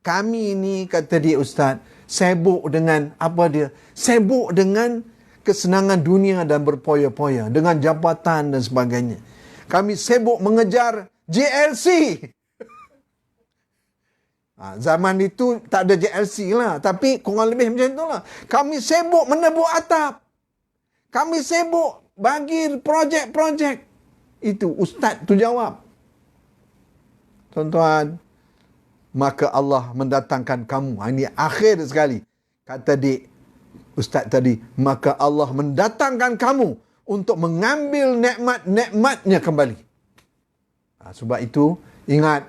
Kami ni, kata dia Ustaz, sibuk dengan apa dia? Sibuk dengan kesenangan dunia dan berpoya-poya. Dengan jabatan dan sebagainya. Kami sibuk mengejar JLC. Zaman itu tak ada JLC lah. Tapi kurang lebih macam itulah. Kami sibuk menebuk atap. Kami sibuk bagi projek-projek. Itu Ustaz tu jawab. Tuan-tuan, maka Allah mendatangkan kamu. Ini akhir sekali. Kata Ustaz tadi, maka Allah mendatangkan kamu untuk mengambil nikmat-nikmatnya kembali. Sebab itu, ingat,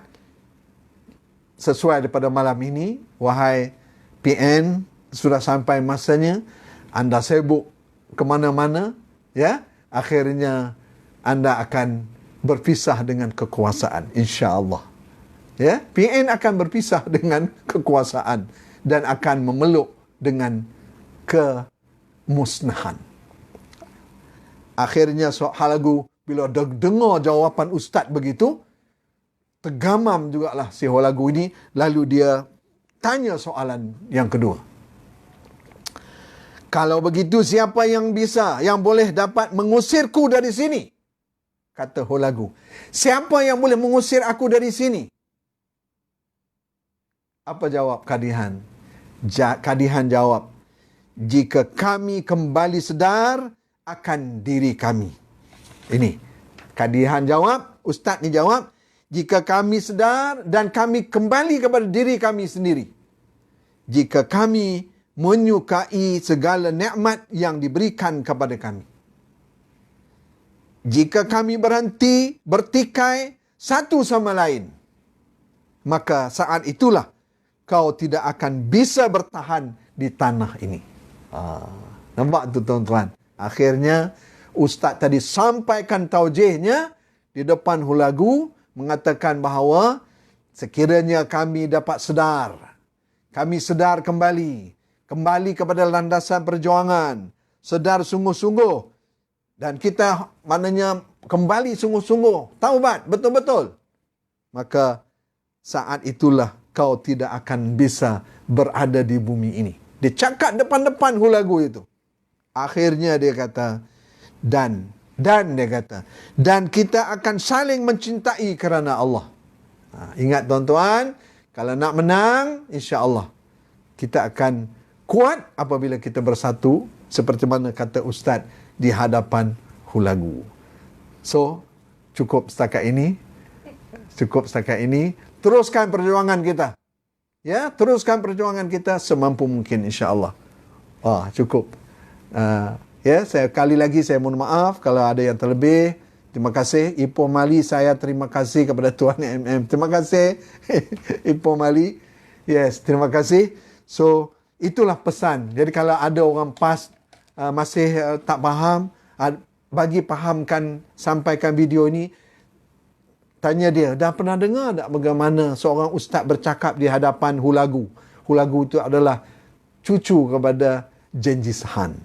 sesuai daripada malam ini, wahai PN, sudah sampai masanya, anda sibuk ke mana-mana, ya, akhirnya anda akan berpisah dengan kekuasaan, insya-Allah. Ya, PN akan berpisah dengan kekuasaan dan akan memeluk dengan kemusnahan. Akhirnya Hulagu bila dengar jawapan Ustaz begitu, tergamam jugalah si Hulagu ini, lalu dia tanya soalan yang kedua. Kalau begitu, siapa yang bisa, yang boleh dapat mengusirku dari sini? Kata Hulagu. Siapa yang boleh mengusir aku dari sini? Apa jawab Kadihan? Kadihan jawab, jika kami kembali sedar akan diri kami. Ini. Kadihan jawab, Ustaz ni jawab, jika kami sedar dan kami kembali kepada diri kami sendiri. Jika kami menyukai segala nikmat yang diberikan kepada kami. Jika kami berhenti bertikai satu sama lain, maka saat itulah kau tidak akan bisa bertahan di tanah ini. Nampak tu tuan-tuan? Akhirnya Ustaz tadi sampaikan taujihnya di depan Hulagu, mengatakan bahawa sekiranya kami dapat sedar, kami sedar kembali kepada landasan perjuangan, sedar sungguh-sungguh, dan kita maknanya kembali sungguh-sungguh, taubat betul-betul, maka saat itulah kau tidak akan bisa berada di bumi ini. Dia cakap depan-depan Hulagu itu. Akhirnya dia kata, dan dia kata, dan kita akan saling mencintai kerana Allah. Ingat tuan-tuan, kalau nak menang, insya-Allah kita akan kuat apabila kita bersatu, seperti mana kata Ustaz di hadapan Hulagu. So, cukup setakat ini. Teruskan perjuangan kita. Ya, teruskan perjuangan kita semampu mungkin, insya-Allah. Cukup. Ya, sekali lagi saya mohon maaf kalau ada yang terlebih. Terima kasih Ipoh Mali, saya terima kasih kepada Tuan MM. Terima kasih Ipoh Mali. Yes, terima kasih. So, itulah pesan. Jadi kalau ada orang PAS masih tak faham, bagi fahamkan, sampaikan video ini, tanya dia, dah pernah dengar tak bagaimana seorang ustaz bercakap di hadapan Hulagu? Hulagu itu adalah cucu kepada Genghis Khan.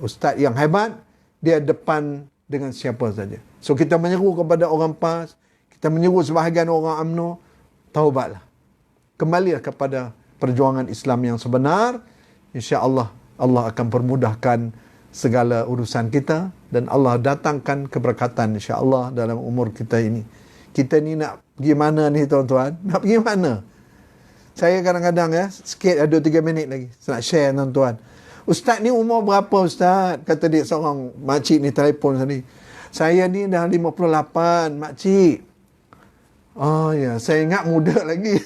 Ustaz yang hebat, dia depan dengan siapa saja. So kita menyeru kepada orang PAS, kita menyeru sebahagian orang UMNO, taubatlah. Kembalilah kepada perjuangan Islam yang sebenar. InsyaAllah Allah akan permudahkan segala urusan kita dan Allah datangkan keberkatan insya-Allah dalam umur kita ini. Kita ni nak pergi mana ni tuan-tuan? Nak pergi mana? Saya kadang-kadang sikit ada 3 minit lagi. Saya nak share tuan-tuan. Ustaz ni umur berapa Ustaz? Kata dia seorang makcik ni telefon tadi. Saya ni dah 58 makcik. Oh ya, saya ingat muda lagi.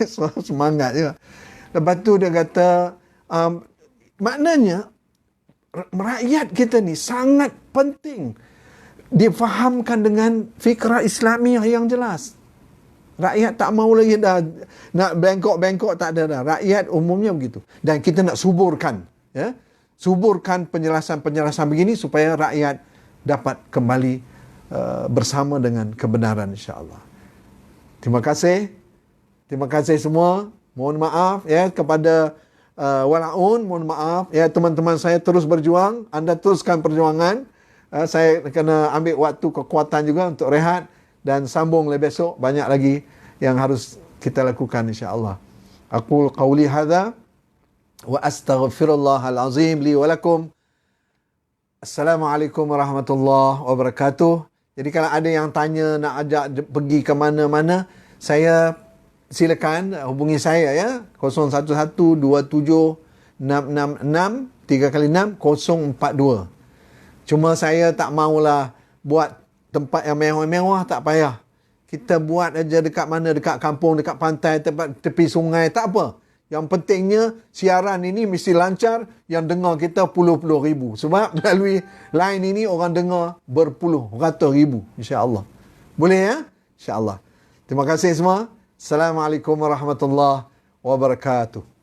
Semangat je. Lepas tu dia kata, maknanya rakyat kita ni sangat penting difahamkan dengan fikrah Islamiah yang jelas. Rakyat tak mau lagi dah nak bengkok-bengkok, tak ada dah. Rakyat umumnya begitu. Dan kita nak suburkan, ya. Suburkan penjelasan-penjelasan begini supaya rakyat dapat kembali bersama dengan kebenaran insya-Allah. Terima kasih. Terima kasih semua. Mohon maaf ya kepada walaun, mohon maaf ya teman-teman saya, terus berjuang, anda teruskan perjuangan Saya kena ambil waktu kekuatan juga untuk rehat dan sambung le besok. Banyak lagi yang harus kita lakukan insya-Allah. Aqul qauli hadza wa astaghfirullahal azim li wa lakum. Assalamualaikum warahmatullahi wabarakatuh. Jadi kalau ada yang tanya nak ajak pergi ke mana-mana, saya silakan hubungi saya ya. 011-27-666-3x6-042. Cuma saya tak maulah buat tempat yang mewah-mewah, tak payah. Kita buat aja dekat mana, dekat kampung, dekat pantai, tempat tepi sungai, tak apa. Yang pentingnya siaran ini mesti lancar, yang dengar kita puluh-puluh ribu. Sebab melalui line ini orang dengar berpuluh ratus ribu. InsyaAllah. Boleh ya? InsyaAllah. Terima kasih semua. Assalamualaikum warahmatullahi wabarakatuh.